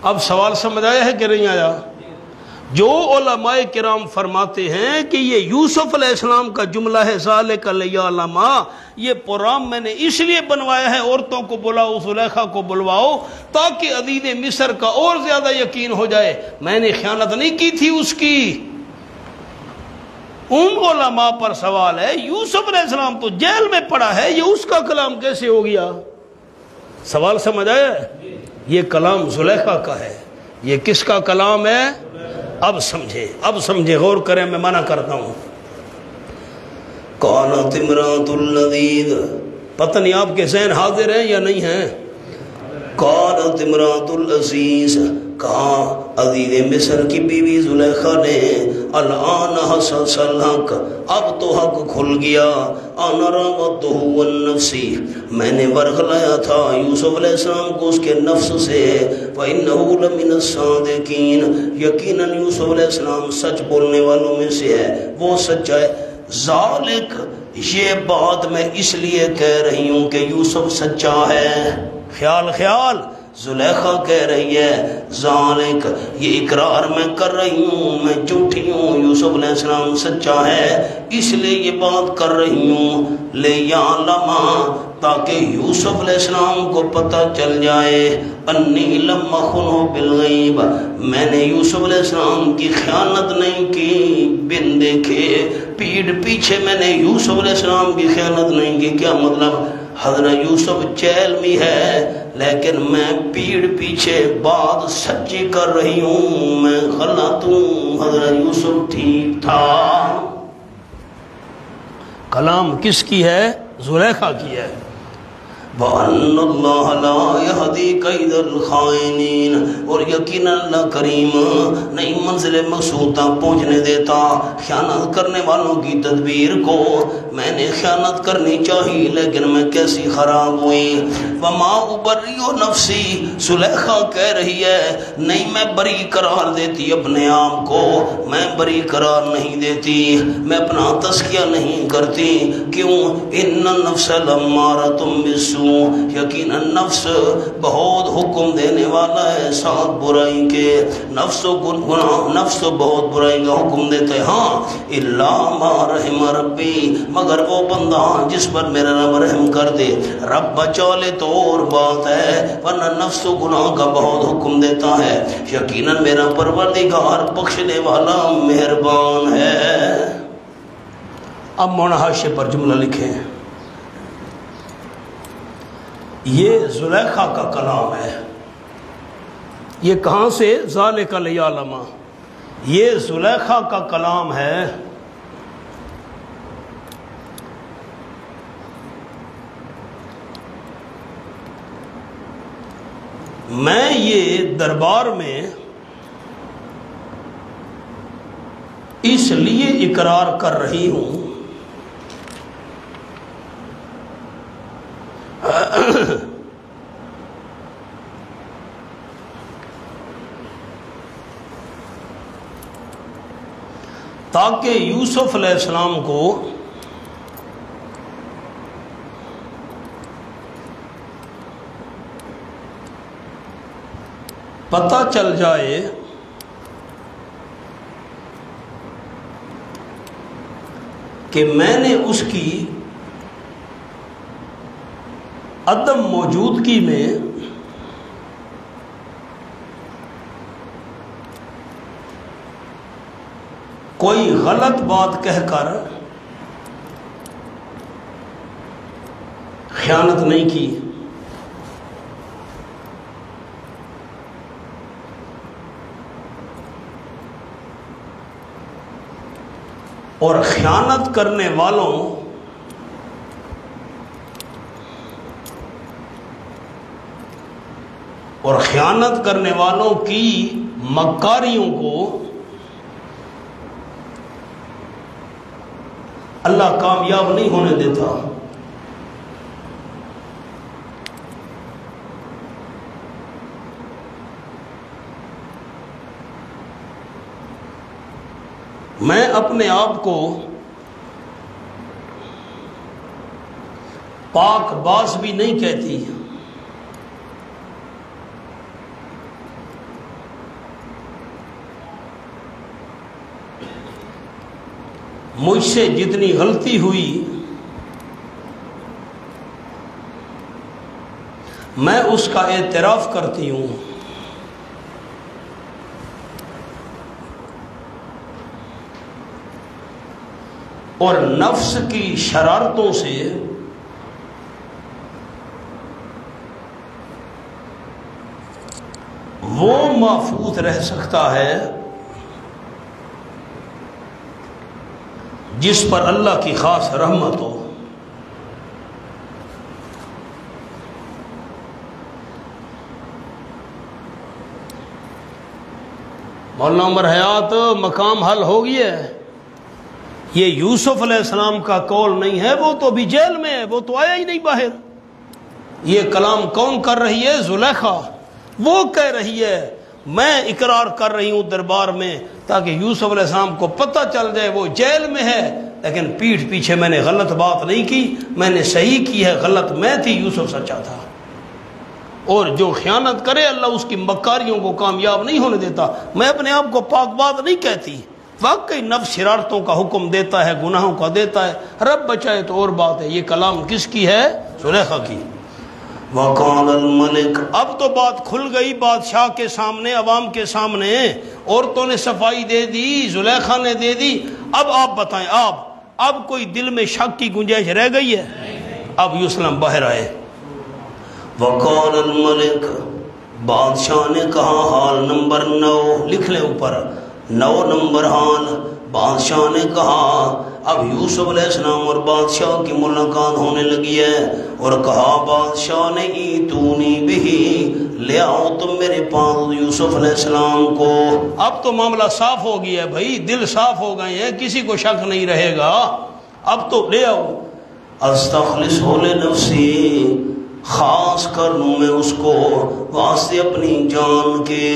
اب سوال سمجھ آیا ہے کہ نہیں آیا؟ جو علماء کرام فرماتے ہیں کہ یہ یوسف علیہ السلام کا جملہ ہے ذالک لیعلم، یہ پروگرام میں نے اس لیے بنوایا ہے عورتوں کو بلاؤ، زلیخا کو بلواؤ تاکہ عزیز مصر کا اور زیادہ یقین ہو جائے میں نے خیانت نہیں کی تھی اس کی۔ ان علماء پر سوال ہے یوسف علیہ السلام تو جیل میں پڑا ہے، یہ اس کا کلام کیسے ہو گیا؟ سوال سمجھ آیا ہے؟ یہ کلام زلیخا کا ہے، یہ کس کا کلام ہے؟ اب سمجھے غور کریں، میں منع کرتا ہوں۔ قالت امرأۃ العزیز، پتہ نہیں آپ کے ذہن حاضر ہیں یا نہیں ہیں؟ قالت امرأۃ العزیز، کہا عزیز مصر کی بیوی زلیخا نے، الآن حصص الحق، اب تو حق کھل گیا، انا راودتہ عن نفسی، میں نے ورغلایا تھا یوسف علیہ السلام کو اس کے نفس سے، فإنہ لمن الصادقین، یقیناً یوسف علیہ السلام سچ بولنے والوں میں سے ہے، وہ سچا ہے۔ ذالک، یہ بات میں اس لیے کہہ رہی ہوں کہ یوسف سچا ہے۔ خیال زلیخا کہہ رہی ہے ذالک، یہ اقرار میں کر رہی ہوں، میں جھوٹی ہوں، یوسف علیہ السلام سچا ہے، اس لیے یہ بات کر رہی ہوں، لیعلم، تاکہ یوسف علیہ السلام کو پتہ چل جائے، انی لم اخنہ بالغیب، میں نے یوسف علیہ السلام کی خیانت نہیں کی بن دیکھے، پیٹھ پیچھے میں نے یوسف علیہ السلام کی خیانت نہیں کی۔ کیا مطلب؟ حضرت یوسف جیل میں ہے لیکن میں پیڑ پیچھے بات سچی کر رہی ہوں، میں غلط ہوں، حضرت یوسف ٹھیک تھا۔ کلام کس کی ہے؟ زلیخا کی ہے۔ وَأَنَّ اللَّهَ لَا يَهْدِي كَيْدَ الْخَائِنِينَ، اور یقیناً اللہ کریم نہیں منزل مقصود تک پہنچنے دیتا خیانت کرنے والوں کی تدبیر کو۔ میں نے خیانت کرنی چاہی لیکن میں کیسی خراب ہوئی۔ وَمَا أُبَرِّئُ نَفْسِي، زلیخا کہہ رہی ہے نہیں میں بری قرار دیتی اپنے آپ کو، میں بری قرار نہیں دیتی، میں اپنا تزکیہ نہیں کرتی۔ کیوں؟ إِنَّ النَّفْسَ لَمَّارَةٌ بِالسُّوءِ، یقیناً نفس بہت حکم دینے والا ہے ساتھ برائی کے، نفس بہت برائی کا حکم دیتا ہے۔ ہاں الا ما رحم ربی، مگر وہ بندہ جس پر میرا رب رحم کر دے، رب بچا لے تو اور بات ہے، ورنہ نفس گناہ کا بہت حکم دیتا ہے۔ یقیناً میرا پروردگار بخشنے والا مہربان ہے۔ اب مولانا حاشیے پر جملہ لکھیں، یہ زلیخا کا کلام ہے۔ یہ کہاں سے؟ ذالک لیعلم، یہ زلیخا کا کلام ہے۔ میں یہ دربار میں اس لیے اقرار کر رہی ہوں تاکہ یوسف علیہ السلام کو پتہ چل جائے کہ میں نے اس کی عدم موجودگی میں کوئی غلط بات کہہ کر خیانت نہیں کی، اور خیانت کرنے والوں کی مکاریوں کو اللہ کامیاب نہیں ہونے دیتا۔ میں اپنے آپ کو پاک باز بھی نہیں کہتی، مجھ سے جتنی غلطی ہوئی میں اس کا اعتراف کرتی ہوں، اور نفس کی شرارتوں سے وہ محفوظ رہ سکتا ہے جس پر اللہ کی خاص رحمت ہو۔ مولانا عمر حیات، مقام حل ہو گیا ہے۔ یہ یوسف علیہ السلام کا قول نہیں ہے، وہ تو ابھی جیل میں ہے، وہ تو آیا ہی نہیں باہر۔ یہ کلام کون کر رہی ہے؟ زلیخا۔ وہ کہہ رہی ہے میں اقرار کر رہی ہوں دربار میں تاکہ یوسف علیہ السلام کو پتہ چل جائے وہ جیل میں ہے، لیکن پیٹھ پیچھے میں نے غلط بات نہیں کی، میں نے صحیح کی ہے، غلط میں تھی، یوسف سچا تھا۔ اور جو خیانت کرے اللہ اس کی مکاریوں کو کامیاب نہیں ہونے دیتا۔ میں اپنے آپ کو پاک بات نہیں کہتی، واقعی نفس شرارتوں کا حکم دیتا ہے، گناہوں کا دیتا ہے، رب بچائے تو اور بات ہے۔ یہ کلام کس کی ہے؟ زلیخا کی۔ وقال الملک، اب تو بات کھل گئی بادشاہ کے سامنے، عوام کے سامنے، عورتوں نے صفائی دے دی، زلیخا نے دے دی۔ اب آپ بتائیں، اب کوئی دل میں شک کی گنجائش رہ گئی ہے؟ اب یوسلم باہر آئے۔ وقال الملک، بادشاہ نے کہا، حال نمبر 9 لکھ لیں اوپر، 9 نمبر حال۔ بادشاہ نے کہا، اب یوسف علیہ السلام اور بادشاہ کی ملاقات ہونے لگی ہے، اور کہا بادشاہ نے ایتونی بہی، لے آؤ تم میرے پاس یوسف علیہ السلام کو۔ اب تو معاملہ صاف ہو گیا ہے بھائی، دل صاف ہو گئے ہیں، کسی کو شک نہیں رہے گا، اب تو لے آؤ۔ استخلصہ لنفسی، خاص کر لوں میں اس کو واسطے اپنی جان کے۔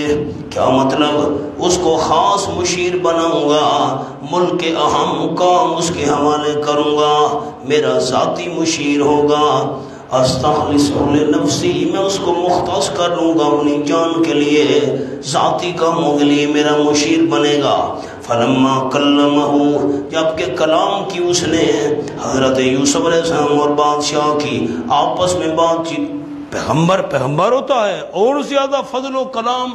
کیا مطلب؟ اس کو خاص مشیر بناؤں گا، ملک کے اہم کام اس کے حوالے کروں گا، میرا ذاتی مشیر ہوگا۔ استخلصہ لنفسی، میں اس کو مختص کر لوں گا اپنی جان کے لیے، ذاتی کاموں کے لیے میرا مشیر بنے گا۔ فلما کلمہ، جب کہ کلام کی اس نے حضرت یوسف علیہ السلام اور بادشاہ کی آپس میں بات چیت۔ پیغمبر ہوتا ہے اور زیادہ فضل و کلام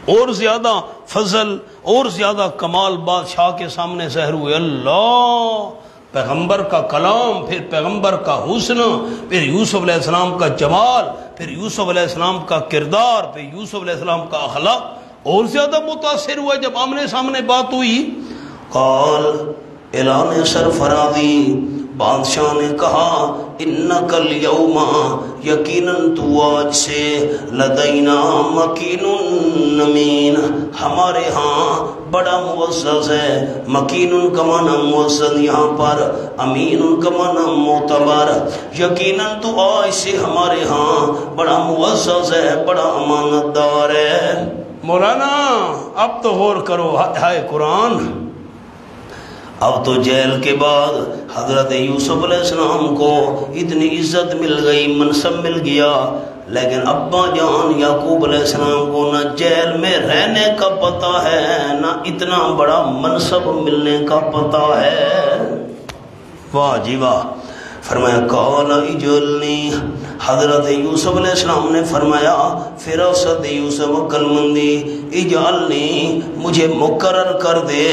اور زیادہ فضل اور زیادہ کمال بادشاہ کے سامنے ظاہر ہوئے۔ اللہ، پیغمبر کا کلام، پھر پیغمبر کا حسن، پھر یوسف علیہ السلام کا جمال، پھر یوسف علیہ السلام کا کردار، پھر یوسف علیہ السلام کا اخلاق، اور زیادہ متاثر ہوا جب آمنے سامنے بات ہوئی۔ قال، اعلان سرفرازی، بادشاہ نے کہا، انک الیوم، یقیناً تو آج سے، لدینا مکین امین، ہمارے ہاں بڑا معزز ہے۔ مکین کا معنی معزز یہاں پر، امین کا معنی معتبر۔ یقیناً تو آج سے ہمارے ہاں بڑا معزز ہے، بڑا امانت دار ہے۔ مولانا اب تو غور کرو، ہائے قرآن۔ اب تو جیل کے بعد حضرت یوسف علیہ السلام کو اتنی عزت مل گئی، منصب مل گیا، لیکن ابا جان یعقوب علیہ السلام کو نہ جیل میں رہنے کا پتہ ہے، نہ اتنا بڑا منصب ملنے کا پتہ ہے۔ واہ جی واہ۔ فرمایا قال اجلنی، حضرت یوسف علیہ السلام نے فرمایا، فراست یوسف عقل مندی، اجعلنی، مجھے مقرر کر دے،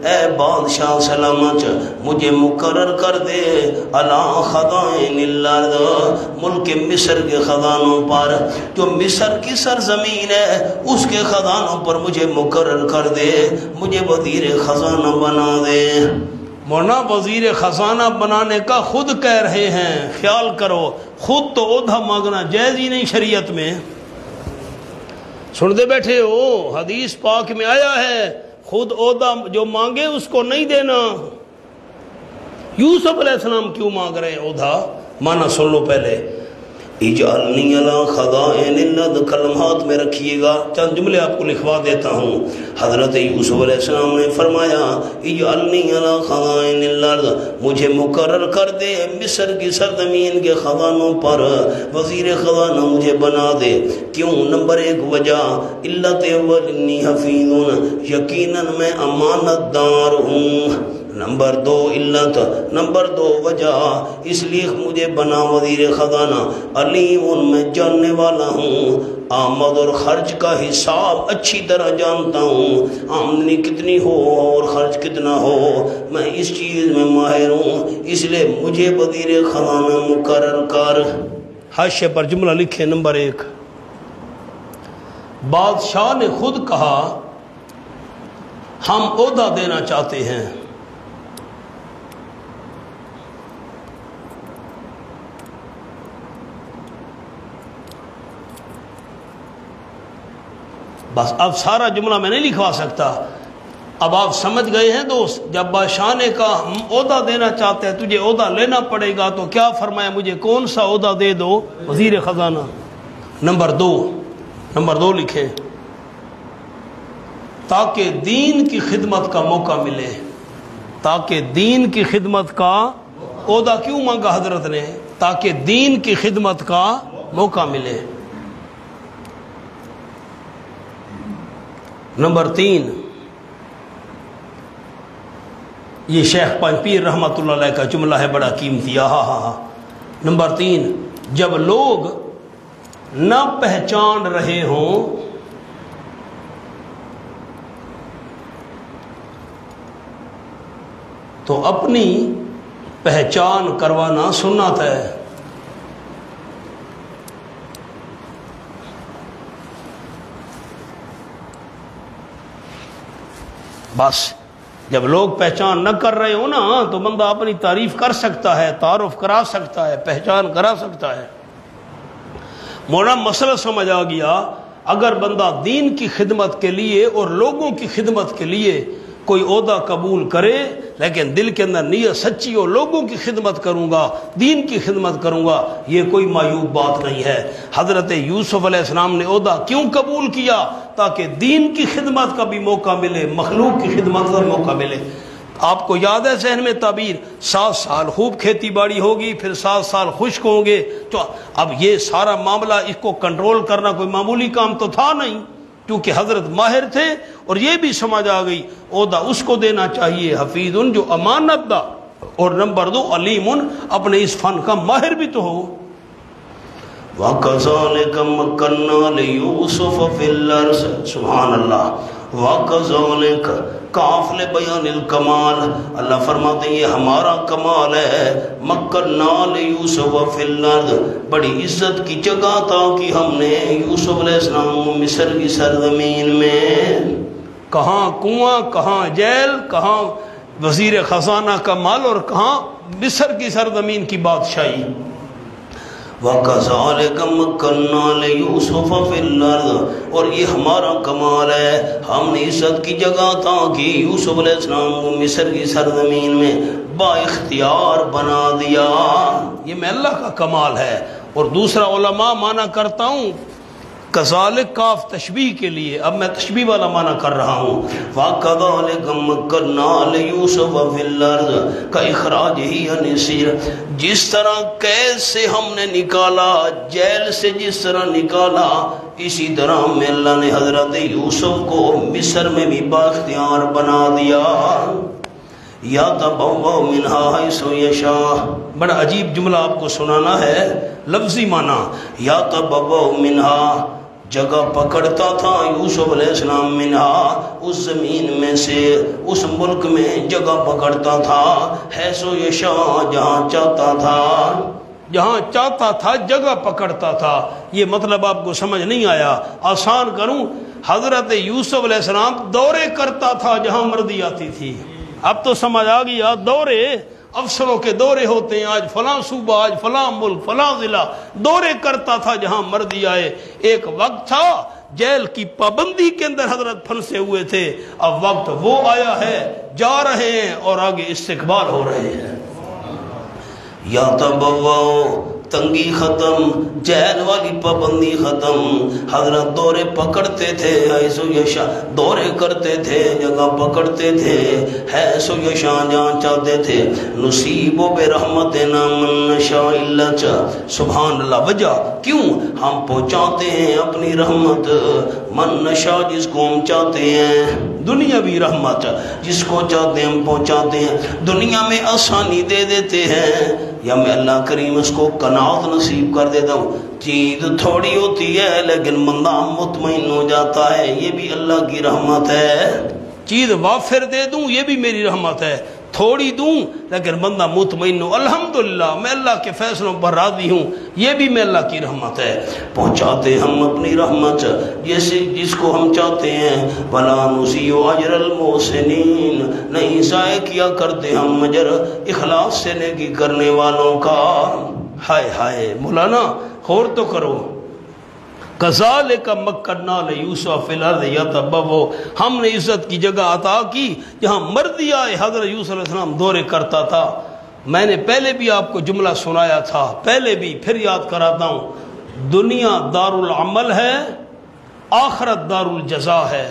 اے بادشاہ سلامت، مجھے مقرر کر دے، علی خزائن الارض، ملک مصر کے خزانوں پر، جو مصر کی سرزمین ہے اس کے خزانوں پر مجھے مقرر کر دے، مجھے وزیر خزانہ بنا دے۔ مولانا وزیر خزانہ بنانے کا خود کہہ رہے ہیں، خیال کرو، خود تو عہدہ مانگنا جائز ہی نہیں شریعت میں۔ سنتے بیٹھے ہو، حدیث پاک میں آیا ہے خود عہدہ جو مانگے اس کو نہیں دینا۔ یوسف علیہ السلام کیوں مانگ رہے ہیں عہدہ؟ مانا سن لو پہلے۔ اجعلنی علی خزائن الارض، کلمات میں رکھیے گا، چند جملے آپ کو لکھوا دیتا ہوں۔ حضرت یوسف علیہ السلام نے فرمایا اجعلنی علی خزائن الارض، مجھے مقرر کر دے مصر کی سرزمین کے خزانوں پر، وزیر خزانہ مجھے بنا دے۔ کیوں؟ نمبر 1 وجہ علت اول انی حفیظ، یقیناً میں امانت دار ہوں۔ نمبر 2 علت، نمبر 2 وجہ، اس لیے مجھے بنا وزیر خزانہ، علیم میں جاننے والا ہوں، آمد اور خرچ کا حساب اچھی طرح جانتا ہوں، آمدنی کتنی ہو اور خرچ کتنا ہو میں اس چیز میں ماہر ہوں، اس لیے مجھے وزیر خزانہ مقرر کر۔ حاشیے پر جملہ لکھیں۔ نمبر 1، بادشاہ نے خود کہا ہم عہدہ دینا چاہتے ہیں۔ بس اب سارا جملہ میں نہیں لکھوا سکتا، اب آپ سمجھ گئے ہیں دوست۔ جب بادشاہ نے کہا ہم عہدہ دینا چاہتے ہیں، تجھے عہدہ لینا پڑے گا، تو کیا فرمایا؟ مجھے کون سا عہدہ دے دو؟ وزیر خزانہ۔ نمبر 2 لکھیں، تاکہ دین کی خدمت کا موقع ملے، تاکہ دین کی خدمت کا عہدہ کیوں مانگا حضرت نے؟ تاکہ دین کی خدمت کا موقع ملے۔ نمبر 3، یہ شیخ پنج پیر رحمۃ اللہ علیہ کا جملہ ہے، بڑا قیمتی۔ نمبر 3، جب لوگ نہ پہچان رہے ہوں تو اپنی پہچان کروانا سنت ہے۔ بس جب لوگ پہچان نہ کر رہے ہو نا، تو بندہ اپنی تعریف کر سکتا ہے، تعارف کرا سکتا ہے، پہچان کرا سکتا ہے۔ مولانا مسئلہ سمجھ آ گیا؟ اگر بندہ دین کی خدمت کے لیے اور لوگوں کی خدمت کے لیے کوئی عہدہ قبول کرے، لیکن دل کے اندر نیت سچی ہو، لوگوں کی خدمت کروں گا، دین کی خدمت کروں گا، یہ کوئی معیوب بات نہیں ہے۔ حضرت یوسف علیہ السلام نے عہدہ کیوں قبول کیا؟ تاکہ دین کی خدمت کا بھی موقع ملے، مخلوق کی خدمت کا موقع ملے۔ آپ کو یاد ہے ذہن میں تعبیر، 7 سال خوب کھیتی باڑی ہوگی، پھر 7 سال خشک ہوں گے، تو اب یہ سارا معاملہ، اس کو کنٹرول کرنا کوئی معمولی کام تو تھا نہیں، کیونکہ حضرت ماہر تھے، اور یہ بھی سمجھ آ گئی عہدہ اس کو دینا چاہیے حفیظ جو امانت دا، اور نمبر 2 علیم اپنے اس فن کا ماہر بھی تو ہو۔ وَكَذَلِكَ مَكَّنَّا لِيُوسُفَ فِي الْأَرْضِ، سبحان اللہ۔ وَكَذَلِكَ کاف لِبَيَانِ الْکمال، اللہ فرماتے ہیں یہ ہمارا کمال ہے۔ مَكَّنَّا لِيُوسُفَ فِي الْأَرْضِ، بڑی عزت کی جگہ تھا کہ ہم نے یوسف علیہ السلام کو مصر کی سرزمین میں، کہاں کنواں، کہاں جیل، کہاں وزیر خزانہ کا مال، اور کہاں مصر کی سرزمین کی بادشاہی۔ وَكَذَلِكَ مَكَّنَّا لِيُوسُفَ فِي الْأَرْضِ، اور یہ ہمارا کمال ہے، ہم نے عزت کی جگہ تھا کہ یوسف علیہ السلام کو مصر کی سرزمین میں با اختیار بنا دیا۔ یہ میں اللہ کا کمال ہے۔ اور دوسرا علماء معنی کرتا ہوں کذالک کاف تشبیہ کے لیے، اب میں تشبیہ والا معنی کر رہا ہوں۔ وَكَذَلِكَ مَكَّنَّا لِيُوسُفَ فِي الْأَرْضِ كَإِخْرَاجِهِ عَنِ السِّجْنِ، جس طرح قید سے ہم نے نکالا، جیل سے جس طرح نکالا، اسی طرح میں اللہ نے حضرت یوسف کو مصر میں بھی بااختیار بنا دیا۔ یَتَبَوَّأُ مِنْهَا حَیْثُ یَشَاءُ، بڑا عجیب جملہ آپ کو سنانا ہے، لفظی معنی۔ یَتَبَوَّأُ مِنْهَا، جگہ پکڑتا تھا یوسف علیہ السلام منہا، اس زمین میں سے، اس ملک میں جگہ پکڑتا تھا، حیث یشاء، جہاں چاہتا تھا، جہاں چاہتا تھا جگہ پکڑتا تھا۔ یہ مطلب آپ کو سمجھ نہیں آیا؟ آسان کروں، حضرت یوسف علیہ السلام دورے کرتا تھا جہاں مرضی آتی تھی۔ اب تو سمجھ آ گیا، دورے افسروں کے دورے ہوتے ہیں، آج فلاں صوبہ، آج فلاں ملک، فلاں ضلع، دورے کرتا تھا جہاں مرضی آئے۔ ایک وقت تھا جیل کی پابندی کے اندر حضرت پھنسے ہوئے تھے، اب وقت وہ آیا ہے، جا رہے ہیں اور آگے استقبال ہو رہے ہیں۔ یَتَبَوَّأُ، تنگی ختم، جہل والی پابندی ختم۔ حضرت دورے پکڑتے تھے، ایسو یشا دورے کرتے تھے، جگہ پکڑتے تھے، ایسو یشا جہاں چاہتے تھے۔ نصیب بے رحمتنا من نشاء الا چا، سبحان اللہ۔ وجہ کیوں؟ ہم پہنچاتے ہیں اپنی رحمت من نشاء، جس کو ہم چاہتے ہیں، دنیاوی رحمت جس کو چاہتے ہیں ہم پہنچاتے ہیں، دنیا میں آسانی دے دیتے ہیں، یا میں اللہ کریم اس کو قناعت نصیب کر دیتا ہوں۔ چیز تھوڑی ہوتی ہے لیکن بندہ مطمئن ہو جاتا ہے، یہ بھی اللہ کی رحمت ہے۔ چیز وافر دے دوں یہ بھی میری رحمت ہے، تھوڑی دوں لیکن بندہ مطمئن ہو، الحمدللہ میں اللہ کے فیصلوں پر راضی ہوں، یہ بھی میں اللہ کی رحمت ہے۔ پہنچاتے ہم اپنی رحمت جس کو ہم چاہتے ہیں، وَلَا نُضِيعُ أَجْرَ الْمُحْسِنِينَ، نہیں ضائع کیا کرتے ہم اجر اخلاص سے نیکی کرنے والوں کا۔ ہائے ہائے مولانا غور تو کرو، كَذَلِكَ مَكَّنَّا لِيُوسُفَ فِي الْأَرْضِ يَتَبَوَّأُ، ہم نے عزت کی جگہ عطا کی جہاں مرضی آئے۔ حضرت یوسف علیہ السلام دورے کرتا تھا، میں نے پہلے بھی آپ کو جملہ سنایا تھا، پہلے بھی پھر یاد کراتا ہوں، دنیا دار العمل ہے، آخرت دار الجزا ہے۔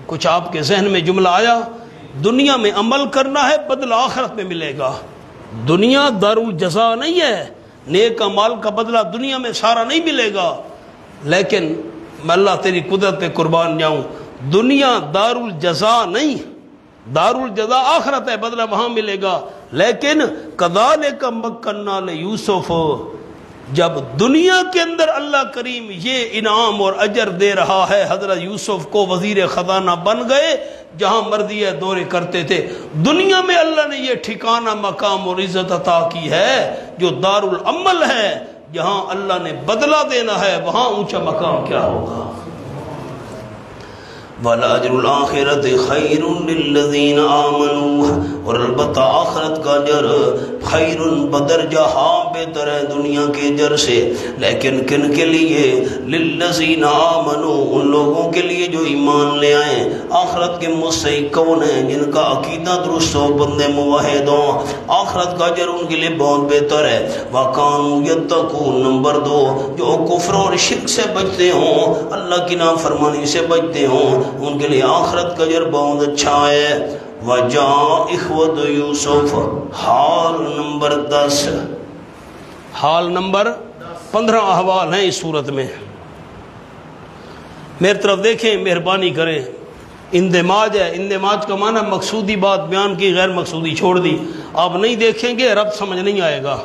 کچھ آپ کے ذہن میں جملہ آیا؟ دنیا میں عمل کرنا ہے، بدلہ آخرت میں ملے گا۔ دنیا دار الجزا نہیں ہے، نیک اعمال کا بدلہ دنیا میں سارا نہیں ملے گا، لیکن میں اللہ تیری قدرت پہ قربان جاؤں، دنیا دار الجزا نہیں، دار الجزا آخرت ہے، بدلہ وہاں ملے گا۔ لیکن کذالک مکننا لیوسف، جب دنیا کے اندر اللہ کریم یہ انعام اور اجر دے رہا ہے، حضرت یوسف کو وزیر خزانہ بن گئے، جہاں مرضی ہے دورے کرتے تھے۔ دنیا میں اللہ نے یہ ٹھکانہ مقام اور عزت عطا کی ہے جو دار العمل ہے، جہاں اللہ نے بدلہ دینا ہے وہاں اونچا مقام کیا ہوگا۔ وَالْأَجْرُ الْآخِرَةِ خَيْرٌ لِلَّذِينَ آمَنُوا، اور البتہ آخرت کا اجر خیر بدرجہ ہاں بہتر ہے دنیا کے اجر سے، لیکن کن کے لیے؟ لِلَّذِينَ آمَنُوا، ان لوگوں کے لیے جو ایمان لے آئیں۔ آخرت کے مستحق کون ہیں؟ جن کا عقیدہ درست ہو، بندے موحد ہوں، آخرت کا اجر ان کے لیے بہت بہتر ہے۔ وَكَانُوا يَتَّقُونَ، نمبر 2، جو کفر اور شرک سے بچتے ہوں، اللہ کی نافرمانی سے بچتے ہوں، ان کے لیے آخرت کا اجر بہت اچھا ہے۔ وَجَاءَ إِخْوَةُ یوسف، حال نمبر 10، حال نمبر 15 احوال ہیں اس صورت میں۔ میری طرف دیکھیں، مہربانی کریں، اندماج ہے، اندماج کا معنی مقصودی بات بیان کی، غیر مقصودی چھوڑ دی۔ آپ نہیں دیکھیں گے رب سمجھ نہیں آئے گا۔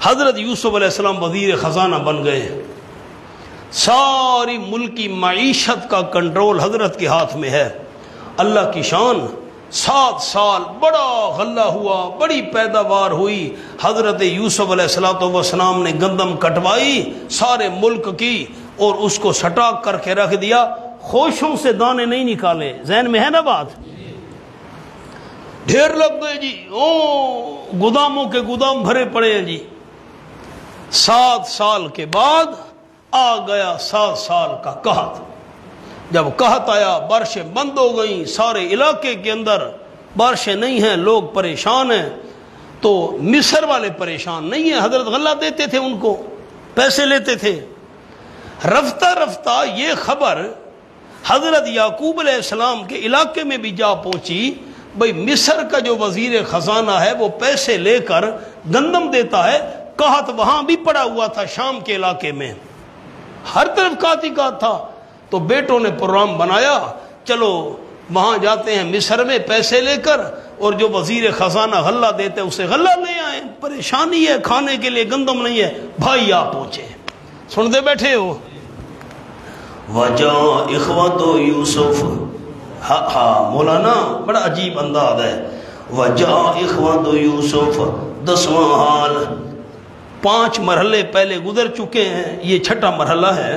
حضرت یوسف علیہ السلام وزیر خزانہ بن گئے، ساری ملکی معیشت کا کنٹرول حضرت کے ہاتھ میں ہے۔ اللہ کی شان، 7 سال بڑا غلہ ہوا، بڑی پیداوار ہوئی۔ حضرت یوسف علیہ السلام نے گندم کٹوائی سارے ملک کی اور اس کو سٹاک کر کے رکھ دیا، خوشوں سے دانے نہیں نکالے۔ ذہن میں ہے نا بات؟ ڈھیر لگ گئے جی، گوداموں کے گودام بھرے پڑے ہیں جی۔ 7 سال کے بعد آ گیا 7 سال کا قحط۔ جب قحط آیا، بارشیں بند ہو گئیں، سارے علاقے کے اندر بارشیں نہیں ہیں، لوگ پریشان ہیں۔ تو مصر والے پریشان نہیں ہیں، حضرت غلہ دیتے تھے، ان کو پیسے لیتے تھے۔ رفتہ رفتہ یہ خبر حضرت یعقوب علیہ السلام کے علاقے میں بھی جا پہنچی، بھئی مصر کا جو وزیر خزانہ ہے وہ پیسے لے کر گندم دیتا ہے۔ قحط وہاں بھی پڑا ہوا تھا، شام کے علاقے میں ہر طرف قحط ہی قحط تھا۔ تو بیٹوں نے پروگرام بنایا، چلو وہاں جاتے ہیں مصر میں پیسے لے کر، اور جو وزیر خزانہ غلہ دیتے ہیں اسے غلہ لے آئیں۔ پریشانی ہے، کھانے کے لیے گندم نہیں ہے۔ بھائی آپ پہنچے، سنتے بیٹھے ہو۔ وَجَاءَ إِخْوَةُ یوسف، ہاں مولانا بڑا عجیب انداز ہے۔ وَجَاءَ إِخْوَةُ یوسف، 10واں حال۔ 5 مرحلے پہلے گزر چکے ہیں، یہ 6واں مرحلہ ہے۔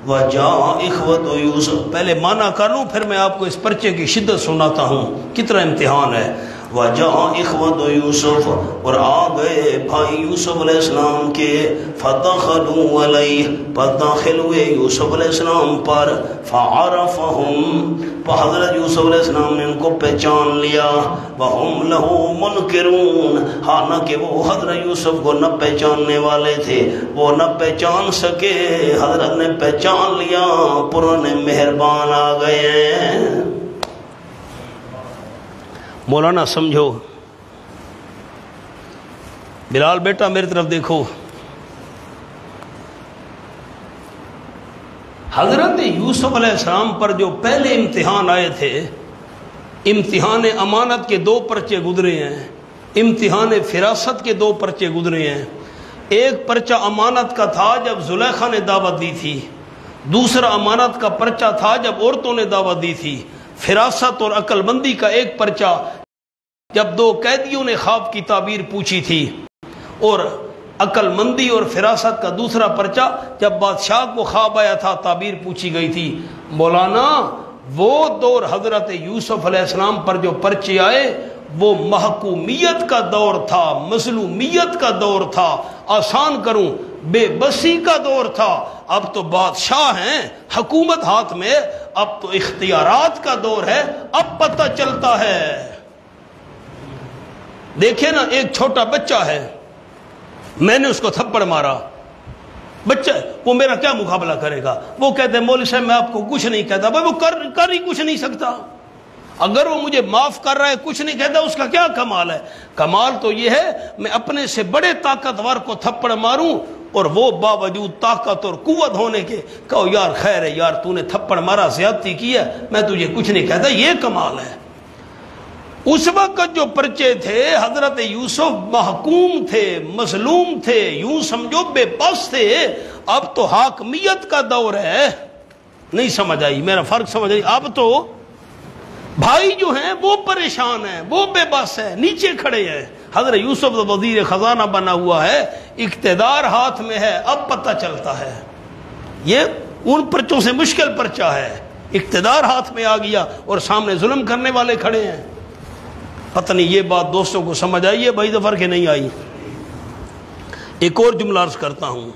وَجَاءَ إِخْوَةُ یوسف، پہلے معنی کر لوں پھر میں آپ کو اس پرچے کی شدت سناتا ہوں، کتنا امتحان ہے۔ وجاء اخوت یوسف، اور آ گئے بھائی یوسف علیہ السلام کے، فدخلوا علیہ، پس داخل ہوئے یوسف علیہ السلام پر، فعرفہم، حضرت یوسف علیہ السلام نے ان کو پہچان لیا، وہم لہو منکرون، حالانکہ وہ حضرت یوسف کو نہ پہچاننے والے تھے، وہ نہ پہچان سکے، حضرت نے پہچان لیا، پرانے مہربان آ گئے ہیں۔ مولانا سمجھو، بلال بیٹا میری طرف دیکھو، حضرت یوسف علیہ السلام پر جو پہلے امتحان آئے تھے، امتحان امانت کے 2 پرچے گزرے ہیں، امتحان فراست کے 2 پرچے گزرے ہیں۔ ایک پرچہ امانت کا تھا جب زلیخا نے دعوت دی تھی، دوسرا امانت کا پرچہ تھا جب عورتوں نے دعوت دی تھی، فراست اور عقل مندی کا ایک پرچہ جب 2 قیدیوں نے خواب کی تعبیر پوچھی تھی، اور عقل مندی اور فراست کا دوسرا پرچہ جب بادشاہ کو خواب آیا تھا، تعبیر پوچھی گئی تھی۔ مولانا وہ دور حضرت یوسف علیہ السلام پر جو پرچے آئے وہ محکومیت کا دور تھا، مظلومیت کا دور تھا، آسان کروں بے بسی کا دور تھا۔ اب تو بادشاہ ہیں، حکومت ہاتھ میں، اب تو اختیارات کا دور ہے، اب پتہ چلتا ہے۔ دیکھیں نا، ایک چھوٹا بچہ ہے، میں نے اس کو تھپڑ مارا، بچہ وہ میرا کیا مقابلہ کرے گا؟ وہ کہتے ہیں مولوی صاحب میں آپ کو کچھ نہیں کہتا، بھائی وہ کر ہی کچھ نہیں سکتا، اگر وہ مجھے معاف کر رہا ہے، کچھ نہیں کہتا، اس کا کیا کمال ہے؟ کمال تو یہ ہے میں اپنے سے بڑے طاقتور کو تھپڑ ماروں اور وہ باوجود طاقت اور قوت ہونے کے کہو یار خیر ہے یار تو نے تھپڑ مارا، زیادتی کی ہے، میں تجھے کچھ نہیں کہتا، یہ کمال ہے۔ اس وقت جو پرچے تھے، حضرت یوسف محکوم تھے، مظلوم تھے، یوں سمجھو بے بس تھے۔ اب تو حاکمیت کا دور ہے، نہیں سمجھ آئی میرا فرق؟ سمجھ آئی؟ اب تو بھائی جو ہیں وہ پریشان ہیں، وہ بے بس ہیں، نیچے کھڑے ہیں۔ حضرت یوسف وزیر خزانہ بنا ہوا ہے، اقتدار ہاتھ میں ہے، اب پتہ چلتا ہے۔ یہ ان پرچوں سے مشکل پرچہ ہے، اقتدار ہاتھ میں آ گیا اور سامنے ظلم کرنے والے کھڑے ہیں۔ پتہ نہیں یہ بات دوستوں کو سمجھ آئی ہے بھائی ظفر کے نہیں آئی؟ ایک اور جملہ عرض کرتا ہوں۔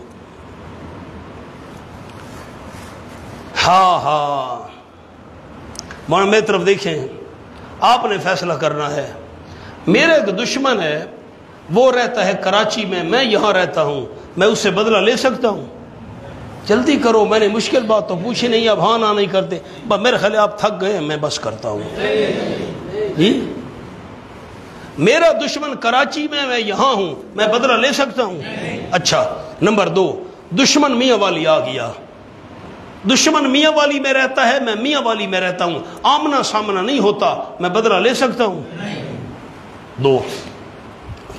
ہاں مولانا میری طرف دیکھیں، آپ نے فیصلہ کرنا ہے۔ میرا ایک دشمن ہے، وہ رہتا ہے کراچی میں یہاں رہتا ہوں، میں اس سے بدلہ لے سکتا ہوں؟ جلدی کرو، میں نے مشکل بات تو پوچھی نہیں، اب ہاں نہ نہیں کرتے، میرے خیال آپ تھک گئے، میں بس کرتا ہوں جی۔ میرا دشمن کراچی میں یہاں ہوں، میں بدلہ لے سکتا ہوں؟ اچھا، نمبر 2، دشمن میاں والی آ گیا، دشمن میاں والی میں رہتا ہے، میں میاں والی میں رہتا ہوں، آمنا سامنا نہیں ہوتا، میں بدلہ لے سکتا ہوں؟ 2۔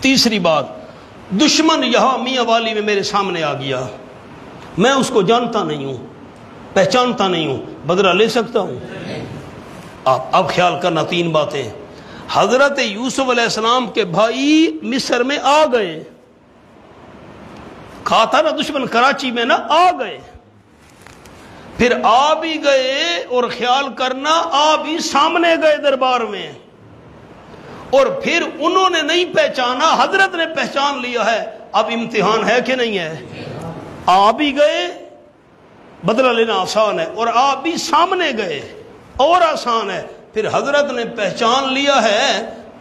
تیسری بات، دشمن یہاں میاں والی میں میرے سامنے آ گیا، میں اس کو جانتا نہیں ہوں، پہچانتا نہیں ہوں، بدلہ لے سکتا ہوں؟ اب خیال کرنا 3 باتیں۔ حضرت یوسف علیہ السلام کے بھائی مصر میں آ گئے، کہا تھا نا دشمن کراچی میں، نہ آ گئے، پھر آ بھی گئے، اور خیال کرنا آ بھی سامنے گئے دربار میں، اور پھر انہوں نے نہیں پہچانا، حضرت نے پہچان لیا ہے۔ اب امتحان ہے کہ نہیں ہے؟ آ بھی گئے، بدلہ لینا آسان ہے، اور آ بھی سامنے گئے اور آسان ہے، پھر حضرت نے پہچان لیا ہے۔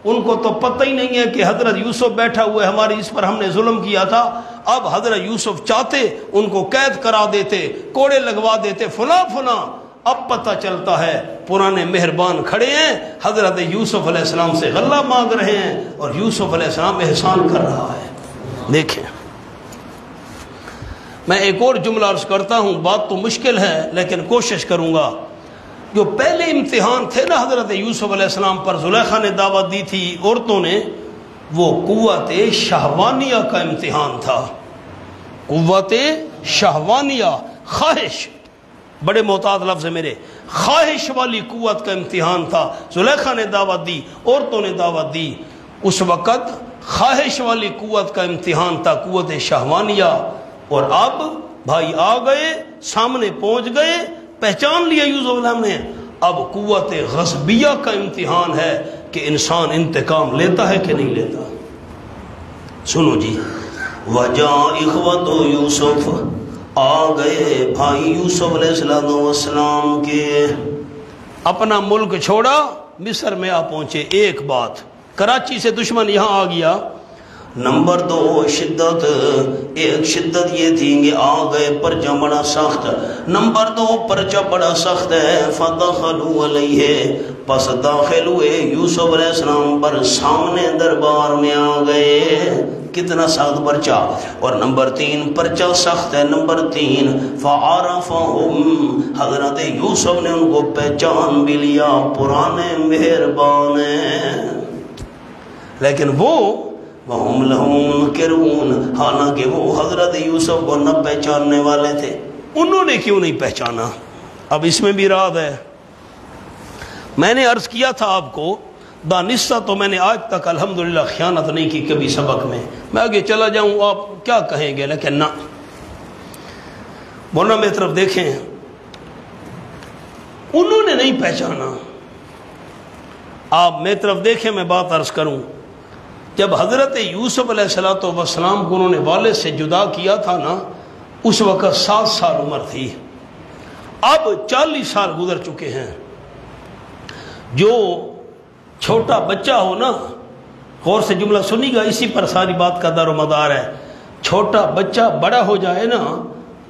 ان کو تو پتہ ہی نہیں ہے کہ حضرت یوسف بیٹھا ہوا ہے، ہماری اس پر ہم نے ظلم کیا تھا۔ اب حضرت یوسف چاہتے ان کو قید کرا دیتے، کوڑے لگوا دیتے، فلاں فلاں۔ اب پتہ چلتا ہے پرانے مہربان کھڑے ہیں، حضرت یوسف علیہ السلام سے غلہ مانگ رہے ہیں، اور یوسف علیہ السلام احسان کر رہا ہے۔ دیکھیں، میں ایک اور جملہ عرض کرتا ہوں، بات تو مشکل ہے لیکن کوشش کروں گا۔ جو پہلے امتحان تھے نا حضرت یوسف علیہ السلام پر، زلیخا نے دعوت دی تھی عورتوں نے، وہ قوت شہوانیہ کا امتحان تھا۔ قوت شہوانیہ، خواہش، بڑے محتاط لفظ ہے میرے، خواہش والی قوت کا امتحان تھا۔ زلیخا نے دعوت دی، عورتوں نے دعوت دی، اس وقت خواہش والی قوت کا امتحان تھا، قوت شہوانیہ۔ اور اب بھائی آ گئے، سامنے پہنچ گئے، پہچان لیا یوسف علیہ السلام نے، اب قوت غصبیہ کا امتحان ہے۔ کہ انسان انتقام لیتا ہے کہ نہیں لیتا۔ سنو جی، وجا اخوت یوسف، آ گئے بھائی یوسف علیہ السلام کے، اپنا ملک چھوڑا مصر میں آ پہنچے۔ ایک بات، کراچی سے دشمن یہاں آ گیا۔ نمبر 2 شدت، ایک شدت یہ تھی کہ آ گئے پرچہ بڑا سخت۔ نمبر 2 پرچہ بڑا سخت ہے، فدخلوا علیہ، پس داخل ہوئے یوسف علیہ السلام پر، سامنے دربار میں آ گئے۔ کتنا سخت پرچہ۔ اور نمبر 3 پرچہ سخت ہے۔ نمبر 3 فعرفہم، حضرت یوسف نے ان کو پہچان بھی لیا، پرانے مہربان ہیں، لیکن وَهُمْ لَهُ مُنْكِرُونَ، حالانکہ وہ حضرت یوسف کو نہ پہچاننے والے تھے۔ انہوں نے کیوں نہیں پہچانا؟ اب اس میں بھی راز ہے۔ میں نے عرض کیا تھا آپ کو، دانستہ تو میں نے آج تک الحمدللہ خیانت نہیں کی کبھی سبق میں۔ میں آگے چلا جاؤں آپ کیا کہیں گے، لیکن نہ، مولانا میری طرف دیکھیں، انہوں نے نہیں پہچانا۔ آپ میری طرف دیکھیں، میں بات عرض کروں، جب حضرت یوسف علیہ السلام کو انہوں نے والد سے جدا کیا تھا نا، اس وقت 7 سال عمر تھی، اب 40 سال گزر چکے ہیں۔ جو چھوٹا بچہ ہو نا، غور سے جملہ سنی گا، اسی پر ساری بات کا دار و مدار ہے۔ چھوٹا بچہ بڑا ہو جائے نا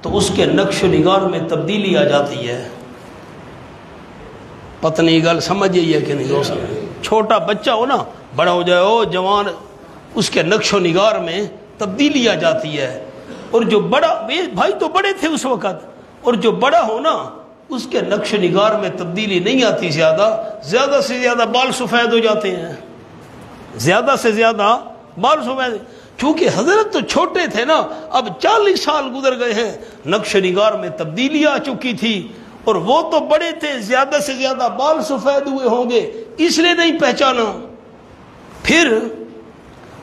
تو اس کے نقش و نگار میں تبدیلی آ جاتی ہے۔ پتنی گل سمجھیے ہے کہ نہیں دوست؟ چھوٹا بچہ ہو نا، بڑا ہو جائے ہو جوان، اس کے نقش و نگار میں تبدیلی آ جاتی ہے۔ اور جو بڑا، بھائی تو بڑے تھے اس وقت، اور جو بڑا ہو نا اس کے نقش و نگار میں تبدیلی نہیں آتی، زیادہ سے زیادہ بال سفید ہو جاتے ہیں، زیادہ سے زیادہ بال سفید، چونکہ حضرت تو چھوٹے تھے نا، اب 40 سال گزر گئے ہیں، نقش و نگار میں تبدیلی آ چکی تھی، اور وہ تو بڑے تھے، زیادہ سے زیادہ بال سفید ہوئے ہوں گے، اس لیے نہیں پہچانا۔ پھر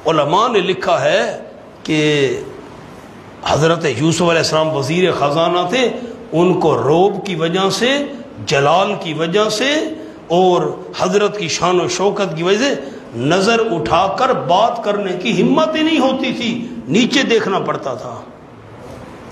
علماء نے لکھا ہے کہ حضرت یوسف علیہ السلام وزیر خزانہ تھے، ان کو روب کی وجہ سے، جلال کی وجہ سے، اور حضرت کی شان و شوکت کی وجہ سے نظر اٹھا کر بات کرنے کی ہمت ہی نہیں ہوتی تھی، نیچے دیکھنا پڑتا تھا۔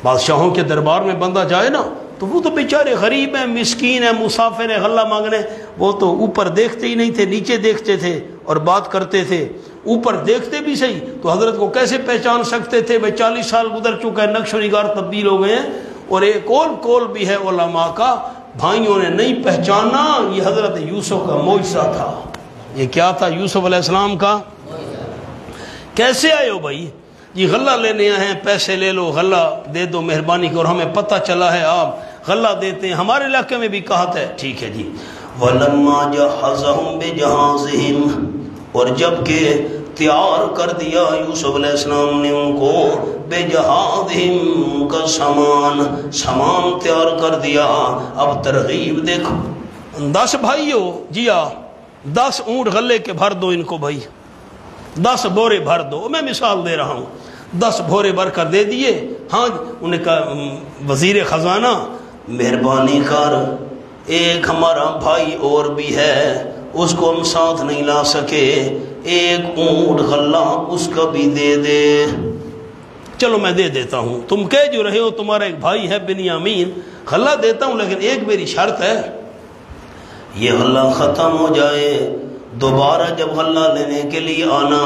بادشاہوں کے دربار میں بندہ جائے نا تو وہ تو بیچارے غریب ہیں، مسکین ہیں، مسافر ہیں، غلہ مانگنے، وہ تو اوپر دیکھتے ہی نہیں تھے، نیچے دیکھتے تھے اور بات کرتے تھے۔ اوپر دیکھتے بھی صحیح تو حضرت کو کیسے پہچان سکتے تھے؟ بھائی 40 سال گزر چکا ہے، نقش و نگار تبدیل ہو گئے ہیں۔ اور ایک اور قول بھی ہے علماء کا، بھائیوں نے نہیں پہچانا، یہ حضرت یوسف کا معجزہ تھا۔ یہ کیا تھا یوسف علیہ السلام کا؟ کیسے آئے ہو بھائی؟ یہ غلہ لینے آئے ہیں، پیسے لے لو، غلہ دے دو مہربانی کی، اور ہمیں پتہ چلا ہے آپ غلہ دیتے ہیں، ہمارے علاقے میں بھی کہا ہے، ٹھیک ہے جی۔ وَلَمَّا جَهَّزَهُمْ بِجَهَازِهِمْ، اور جب کہ تیار کر دیا یوسف علیہ السلام نے ان کو، بِجَهَازِهِمْ کا سامان تیار کر دیا۔ اب ترغیب دیکھو، 10 بھائی ہو جی، 10 اونٹ غلے کے بھر دو ان کو بھائی، 10 بورے بھر دو، میں مثال دے رہا ہوں، 10 بورے بھر کر دے دیے۔ ہاں انہیں کہا وزیر خزانہ مہربانی کر، ایک ہمارا بھائی اور بھی ہے، اس کو ہم ساتھ نہیں لا سکے، ایک اونٹ غلہ اس کا بھی دے دے۔ چلو میں دے دیتا ہوں، تم کہہ جو رہے ہو تمہارا ایک بھائی ہے بنیامین، غلہ دیتا ہوں، لیکن ایک میری شرط ہے، یہ غلہ ختم ہو جائے، دوبارہ جب غلہ لینے کے لیے آنا،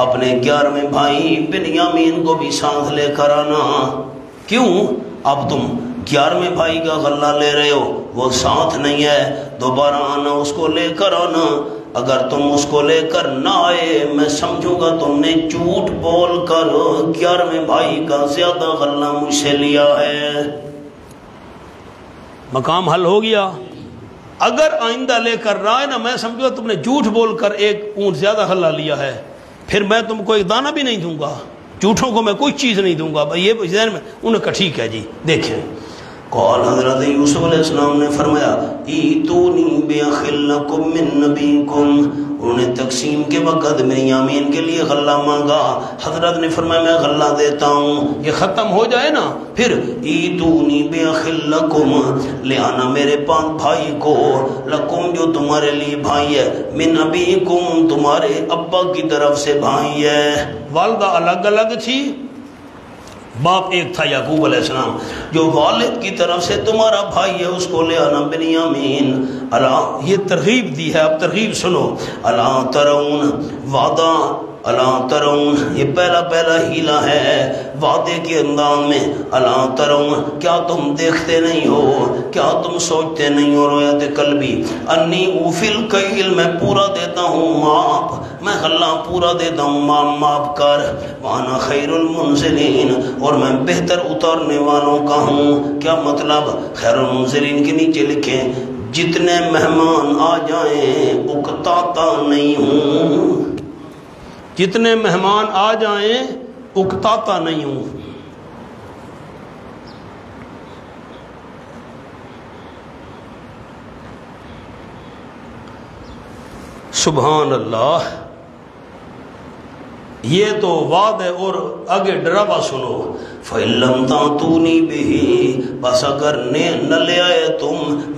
اپنے 11ویں بھائی بنیامین کو بھی ساتھ لے کر آنا۔ کیوں؟ اب تم 11ویں بھائی کا غلہ لے رہے ہو، وہ ساتھ نہیں ہے، دوبارہ آنا، اس کو لے کر آنا۔ اگر تم اس کو لے کر نہ آئے، میں سمجھوں گا تم نے جھوٹ بول کر 11ویں بھائی کا زیادہ غلہ مجھ سے لیا ہے۔ مقام حل ہو گیا۔ اگر آئندہ لے کر نہ آئے نا، میں سمجھوں گا تم نے جھوٹ بول کر ایک اونٹ زیادہ غلہ لیا ہے، پھر میں تم کو ایک دانہ بھی نہیں دوں گا، جھوٹوں کو میں کوئی چیز نہیں دوں گا۔ بھائی یہ ذہن میں، انہوں نے کہا ٹھیک ہے جی۔ دیکھیں قال حضرت یوسف علیہ السلام نے فرمایا ایتونی بأخ لکم من نبیکم، انہوں نے تقسیم کے وقت بنیامین کے لیے غلہ مانگا، حضرت نے فرمایا میں غلہ دیتا ہوں، یہ ختم ہو جائے نا پھر ایتونی بأخ لکم، لے آنا میرے پاس بھائی کو، لکم جو تمہارے لیے بھائی ہے، من ابیکم تمہارے ابا کی طرف سے بھائی ہے۔ والدہ الگ الگ تھی، باپ ایک تھا یعقوب علیہ السلام، جو والد کی طرف سے تمہارا بھائی ہے اس کو لے آنا بنیامین۔ اللہ یہ ترغیب دی ہے، اب ترغیب سنو۔ اللہ ترون وعدہ، اللہ ترون یہ پہلا ہیلہ ہے وعدے کے انداز میں۔ اللہ ترون کیا تم دیکھتے نہیں ہو، کیا تم سوچتے نہیں ہو، رویت قلبی انی اوفی الکیل میں پورا دیتا ہوں ماپ، میں غلہ پورا دیتا ہوں ماپ کر، وانا خیر المنزلین اور میں بہتر اتارنے والوں کا ہوں۔ کیا مطلب؟ خیر المنزلین کے نیچے لکھیں جتنے مہمان آ جائیں اکتاتا نہیں ہوں، جتنے مہمان آ جائیں اکتاتا نہیں ہوں۔ سبحان اللہ، یہ تو وعد ہے اور آگے ڈراوا سنو۔ فَإِلَّمْ تَأْتُونِي بِهِ، بس اگر نہ لے آئے تم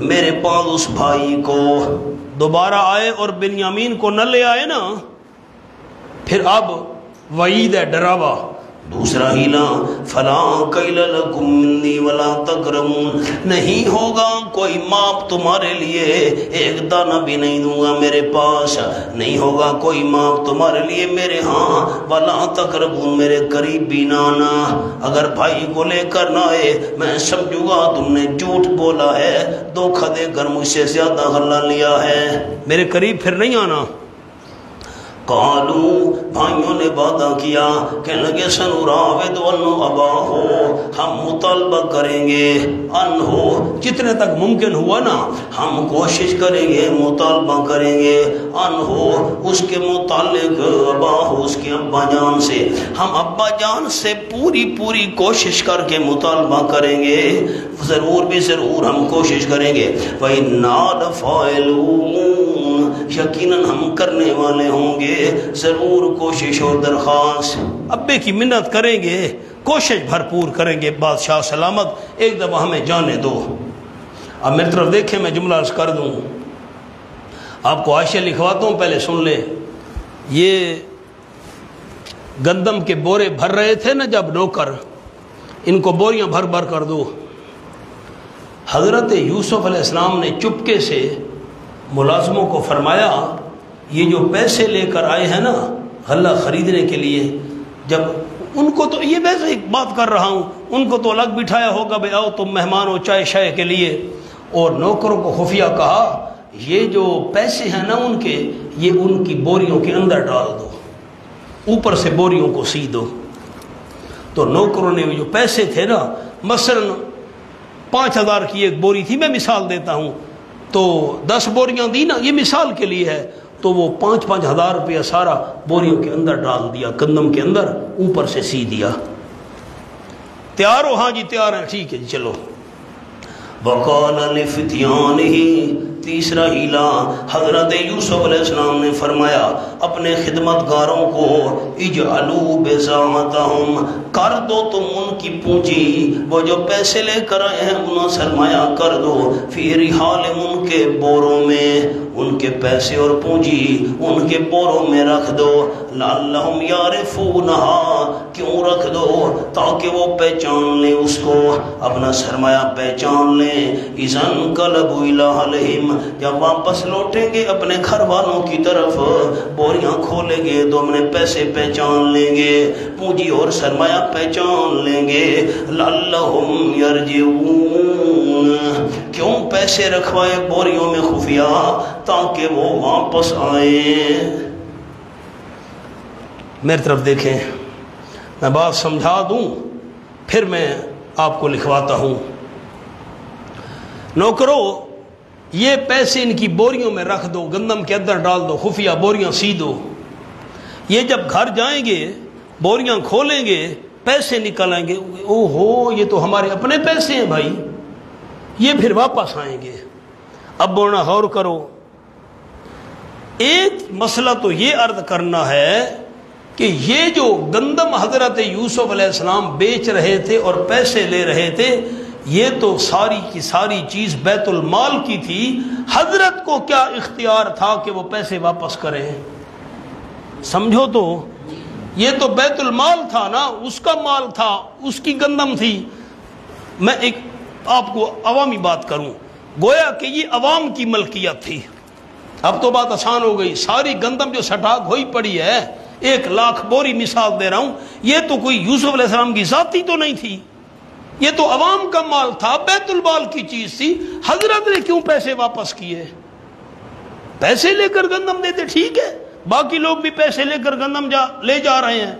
میرے پاس اس بھائی کو، دوبارہ آئے اور بنیامین کو نہ لے آئے نا، پھر اب وعید ہے، ڈراوا۔ دوسرا ہیلا فَلَا كَيْلَ لَكُمْ مِنِّي وَلَا تَكْرَمُونَ، نہیں ہوگا کوئی ماپ تمہارے لیے، ایک دانہ بھی نہیں دوں گا میرے پاس، نہیں ہوگا کوئی ماپ تمہارے لیے میرے ہاں، وَلَا تَقْرَبُونَ میرے قریب بھی نہ آنا۔ اگر بھائی کو لے کر نہ آئے میں سمجھوں گا تم نے جھوٹ بولا ہے، دھوکہ دے کر مجھ سے زیادہ غلہ لیا ہے، میرے قریب پھر نہیں آنا۔ قالو بھائیوں نے وعدہ کیا، کہنے لگے سنراود عنہ اباہو، ہم مطالبہ کریں گے، انہو جتنے تک ممکن ہوا نا ہم کوشش کریں گے، مطالبہ کریں گے، انہو اس کے متعلق، اباہو اس کے ابا جان سے، ہم ابا جان سے پوری کوشش کر کے مطالبہ کریں گے، ضرور بھی ضرور ہم کوشش کریں گے۔ وَإِنَّا لَفَاعِلُونَ یقیناً ہم کرنے والے ہوں گے ضرور کوشش اور درخواست، ابے کی منت کریں گے، کوشش بھرپور کریں گے، بادشاہ سلامت ایک دفعہ ہمیں جانے دو۔ اب میری طرف دیکھیں، میں جملہ عرض کر دوں، آپ کو حاشیہ لکھواتا ہوں، پہلے سن لیں۔ یہ گندم کے بورے بھر رہے تھے نا جب نوکر، ان کو بوریاں بھر کر دو۔ حضرت یوسف علیہ السلام نے چپکے سے ملازموں کو فرمایا یہ جو پیسے لے کر آئے ہیں نا غلہ خریدنے کے لیے، جب ان کو تو یہ ویسے ایک بات کر رہا ہوں، ان کو تو الگ بٹھایا ہوگا بھائی آؤ تم مہمان ہو چائے شائے کے لیے، اور نوکروں کو خفیہ کہا یہ جو پیسے ہیں نا ان کے، یہ ان کی بوریوں کے اندر ڈال دو، اوپر سے بوریوں کو سی دو۔ تو نوکروں نے جو پیسے تھے نا، مثلا 5000 کی ایک بوری تھی، میں مثال دیتا ہوں، تو 10 بوریاں دی نا، یہ مثال کے لیے ہے، تو وہ 5-5 ہزار روپیہ سارا بوریوں کے اندر ڈال دیا، گندم کے اندر، اوپر سے سی دیا۔ تیار ہو؟ ہاں جی تیار ہیں، ٹھیک ہے جی چلو۔ وَقَالَ لِفِتْيَانِهِ تیسرا ہیلا حضرت یوسف علیہ السلام نے فرمایا اپنے خدمتگاروں کو، اجعلوا بضاعتهم کر دو تم ان کی پونجی، وہ جو پیسے لے کر آئے ہیں انہیں سرمایہ کر دو، فی رحالہم ان کے بوروں میں، ان کے پیسے اور پونجی ان کے بوروں میں رکھ دو، لعلہم یعرفونہا کیوں رکھ دو؟ تاکہ وہ پہچان لیں اس کو، اپنا سرمایہ پہچان لیں، اذا انقلبوا الی اہلہم جب واپس لوٹیں گے اپنے گھر والوں کی طرف، بوریاں کھولیں گے تو اپنے پیسے پہچان لیں گے، پونجی اور سرمایہ پہچان لیں گے، لعلہم یرجعون کیوں پیسے رکھوائے بوریوں میں خفیہ؟ تاکہ وہ واپس آئیں۔ میری طرف دیکھیں، میں بات سمجھا دوں پھر میں آپ کو لکھواتا ہوں۔ نوکرو یہ پیسے ان کی بوریوں میں رکھ دو، گندم کے اندر ڈال دو، خفیہ بوریاں سی دو، یہ جب گھر جائیں گے بوریاں کھولیں گے پیسے نکل آئیں گے، او ہو یہ تو ہمارے اپنے پیسے ہیں بھائی، یہ پھر واپس آئیں گے۔ اب بولنا غور کرو، ایک مسئلہ تو یہ عرض کرنا ہے کہ یہ جو گندم حضرت یوسف علیہ السلام بیچ رہے تھے اور پیسے لے رہے تھے، یہ تو ساری کی ساری چیز بیت المال کی تھی، حضرت کو کیا اختیار تھا کہ وہ پیسے واپس کریں؟ سمجھو تو، یہ تو بیت المال تھا نا، اس کا مال تھا، اس کی گندم تھی۔ میں ایک آپ کو عوامی بات کروں، گویا کہ یہ عوام کی ملکیت تھی۔ اب تو بات آسان ہو گئی، ساری گندم جو سٹاک ہوئی پڑی ہے، 1,00,000 بوری مثال دے رہا ہوں، یہ تو کوئی یوسف علیہ السلام کی ذاتی تو نہیں تھی، یہ تو عوام کا مال تھا، بیت المال کی چیز تھی۔ حضرت نے کیوں پیسے واپس کیے؟ پیسے لے کر گندم دیتے ٹھیک ہے، باقی لوگ بھی پیسے لے کر گندم لے جا رہے ہیں۔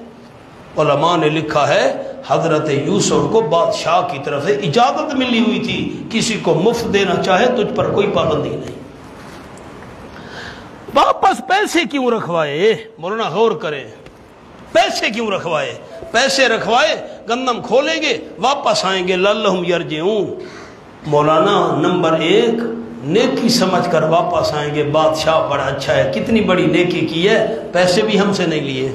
علماء نے لکھا ہے حضرت یوسف کو بادشاہ کی طرف سے اجازت ملی ہوئی تھی، کسی کو مفت دینا چاہے تجھ پر کوئی پابندی نہیں۔ واپس پیسے کیوں رکھوائے؟ مولانا غور کریں، پیسے کیوں رکھوائے؟ پیسے رکھوائے، گندم کھولیں گے، واپس آئیں گے، لعلہم یرجعون۔ مولانا نمبر 1، نیکی سمجھ کر واپس آئیں گے، بادشاہ بڑا اچھا ہے، کتنی بڑی نیکی کی ہے، پیسے بھی ہم سے نہیں لیے۔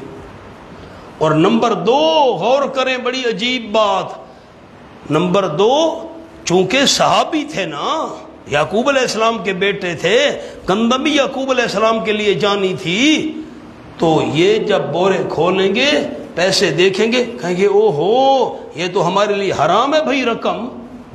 اور نمبر 2، غور کریں، بڑی عجیب بات، نمبر 2، چونکہ صحابی تھے نا، یعقوب علیہ السلام کے بیٹے تھے، گندم بھی یعقوب علیہ السلام کے لیے جانی تھی، تو یہ جب بورے کھولیں گے، پیسے دیکھیں گے، کہیں گے او ہو، یہ تو ہمارے لیے حرام ہے بھائی، رقم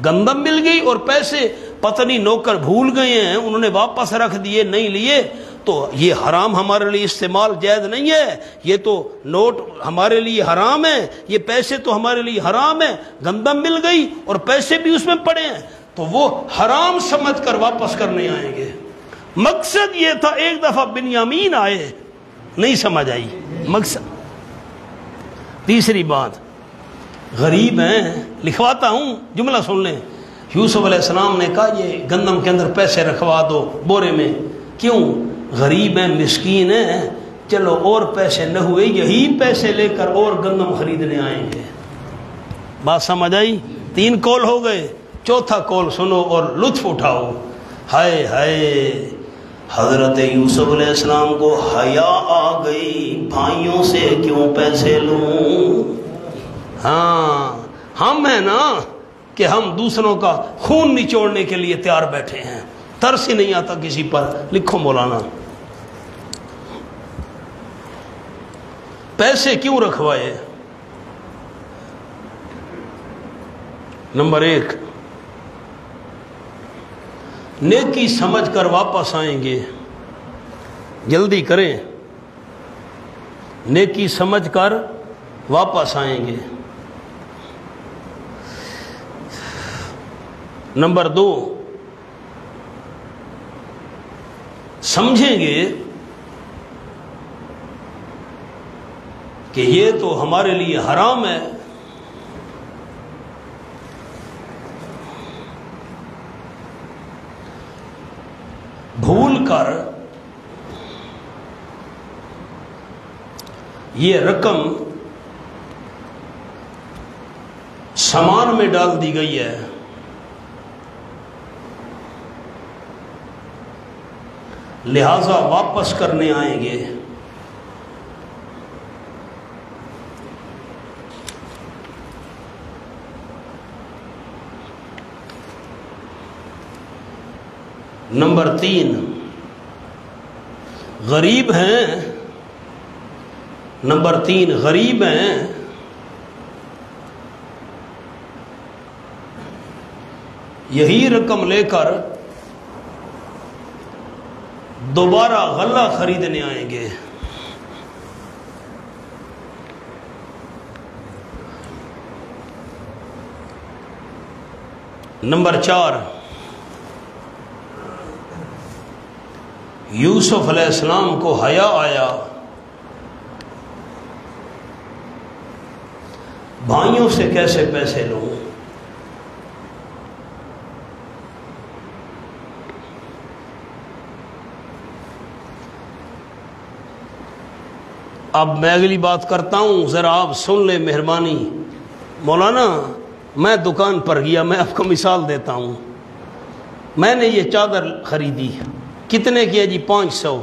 گندم مل گئی اور پیسے پتہ نہیں نوکر بھول گئے ہیں، انہوں نے واپس رکھ دیے، نہیں لیے، تو یہ حرام ہمارے لیے استعمال جائز نہیں ہے، یہ تو نوٹ ہمارے لیے حرام ہے، یہ پیسے تو ہمارے لیے حرام ہے، گندم مل گئی اور پیسے بھی اس میں پڑے ہیں، تو وہ حرام سمجھ کر واپس کرنے آئیں گے۔ مقصد یہ تھا، ایک دفعہ بنیامین آئے، نہیں سمجھ آئی مقصد۔ تیسری بات، غریب ہیں، لکھواتا ہوں، جملہ سن لیں۔ یوسف علیہ السلام نے کہا یہ گندم کے اندر پیسے رکھوا دو بورے میں، کیوں؟ غریب ہیں، مسکین ہیں، چلو اور پیسے نہ ہوئے، یہی پیسے لے کر اور گندم خریدنے آئیں گے۔ بات سمجھ آئی؟ 3 کول ہو گئے، چوتھا کول سنو اور لطف اٹھاؤ۔ ہائے ہائے، حضرت یوسف علیہ السلام کو حیا آ گئی، بھائیوں سے کیوں پیسے لوں؟ ہاں، ہم ہیں نا کہ ہم دوسروں کا خون نچوڑنے کے لیے تیار بیٹھے ہیں، ترس ہی نہیں آتا کسی پر۔ لکھو مولانا، پیسے کیوں رکھوائے؟ نمبر 1، نیکی سمجھ کر واپس آئیں گے، جلدی کریں، نیکی سمجھ کر واپس آئیں گے۔ نمبر 2، سمجھیں گے کہ یہ تو ہمارے لیے حرام ہے، بھول کر یہ رقم سامان میں ڈال دی گئی ہے، لہذا واپس کرنے آئیں گے۔ نمبر 3، غریب ہیں، نمبر 3 غریب ہیں، یہی رقم لے کر دوبارہ غلہ خریدنے آئیں گے۔ نمبر 4، یوسف علیہ السلام کو حیا آیا، بھائیوں سے کیسے پیسے لوں؟ اب میں اگلی بات کرتا ہوں، ذرا آپ سن لیں مہربانی۔ مولانا میں دکان پر گیا، میں آپ کو مثال دیتا ہوں، میں نے یہ چادر خریدی، کتنے کی ہے جی؟ 500۔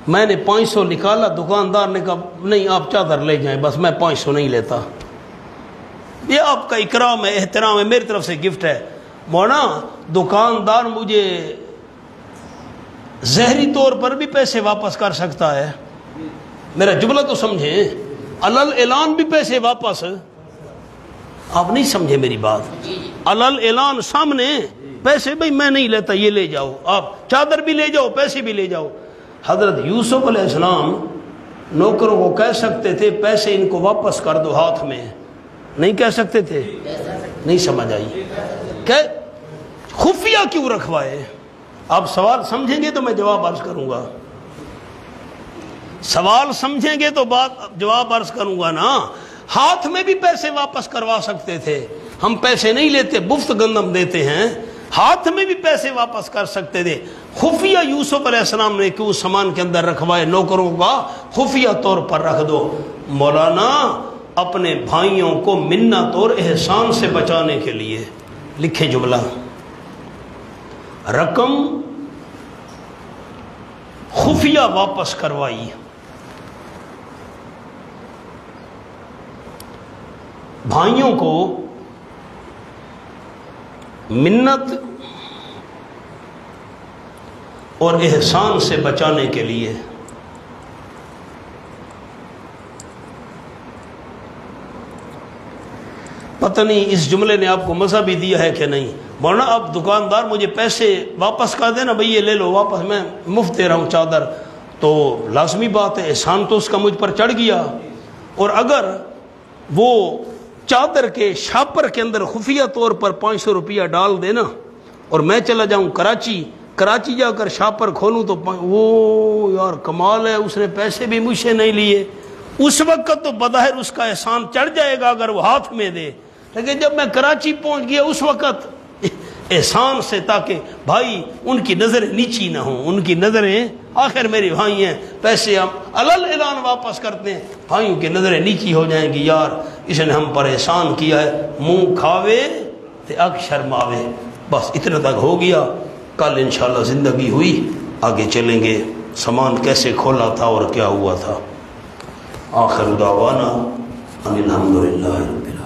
میں نے 500 نکالا، دکاندار نے کہا نہیں آپ چادر لے جائیں، بس میں 500 نہیں لیتا۔ یہ آپ کا اکرام ہے، احترام ہے، میری طرف سے گفٹ ہے۔ مولانا دکاندار مجھے ظاہری طور پر بھی پیسے واپس کر سکتا ہے، میرا جملہ تو سمجھیں، علل اعلان بھی پیسے واپس۔ آپ نہیں سمجھے میری بات، علل اعلان سامنے پیسے، بھئی میں نہیں لیتا، یہ لے جاؤ، آپ چادر بھی لے جاؤ، پیسے بھی لے جاؤ۔ حضرت یوسف علیہ السلام نوکروں کو کہہ سکتے تھے پیسے ان کو واپس کر دو ہاتھ میں، نہیں کہہ سکتے تھے؟ نہیں سمجھ آئی کہ خفیہ کیوں رکھوائے؟ آپ سوال سمجھیں گے تو میں جواب عرض کروں گا، سوال سمجھیں گے تو بات جواب عرض کروں گا نا۔ ہاتھ میں بھی پیسے واپس کروا سکتے تھے، ہم پیسے نہیں لیتے، مفت گندم دیتے ہیں، ہاتھ میں بھی پیسے واپس کر سکتے تھے۔ خفیہ یوسف علیہ السلام نے کیوں سامان کے اندر رکھوائے؟ نوکروں کا خفیہ طور پر رکھ دو۔ مولانا اپنے بھائیوں کو منت اور احسان سے بچانے کے لیے لکھے جملہ، رقم خفیہ واپس کروائی، بھائیوں کو منت اور احسان سے بچانے کے لیے۔ پتہ نہیں اس جملے نے آپ کو مزہ بھی دیا ہے کہ نہیں۔ مولانا اب دکاندار مجھے پیسے واپس کر دینا، بھئی یہ لے لو واپس، میں مفت دے رہا ہوں چادر، تو لازمی بات ہے احسان تو اس کا مجھ پر چڑھ گیا۔ اور اگر وہ چادر کے شاپر کے اندر خفیہ طور پر 500 روپیہ ڈال دینا اور میں چلا جاؤں کراچی جا کر شاپر کھولوں تو وہ یار کمال ہے، اس نے پیسے بھی مجھ سے نہیں لیے، اس وقت تو بظاہر اس کا احسان چڑھ جائے گا اگر وہ ہاتھ میں دے، لیکن جب میں کراچی پہنچ گیا اس وقت احسان سے، تاکہ بھائی ان کی نظریں نیچی نہ ہوں، ان کی نظریں آخر میرے بھائی ہیں، پیسے ہم علل اعلان واپس کرتے ہیں، بھائیوں کی نظریں نیچی ہو جائیں گی، یار اس نے ہم پر احسان کیا ہے، منہ کھاوے تے اگ شرماوے۔ بس اتنا تک ہو گیا، کل انشاءاللہ زندگی ہوئی آگے چلیں گے، سامان کیسے کھولا تھا اور کیا ہوا تھا۔ آخر دعوانا ان الحمدللہ رب العالمین۔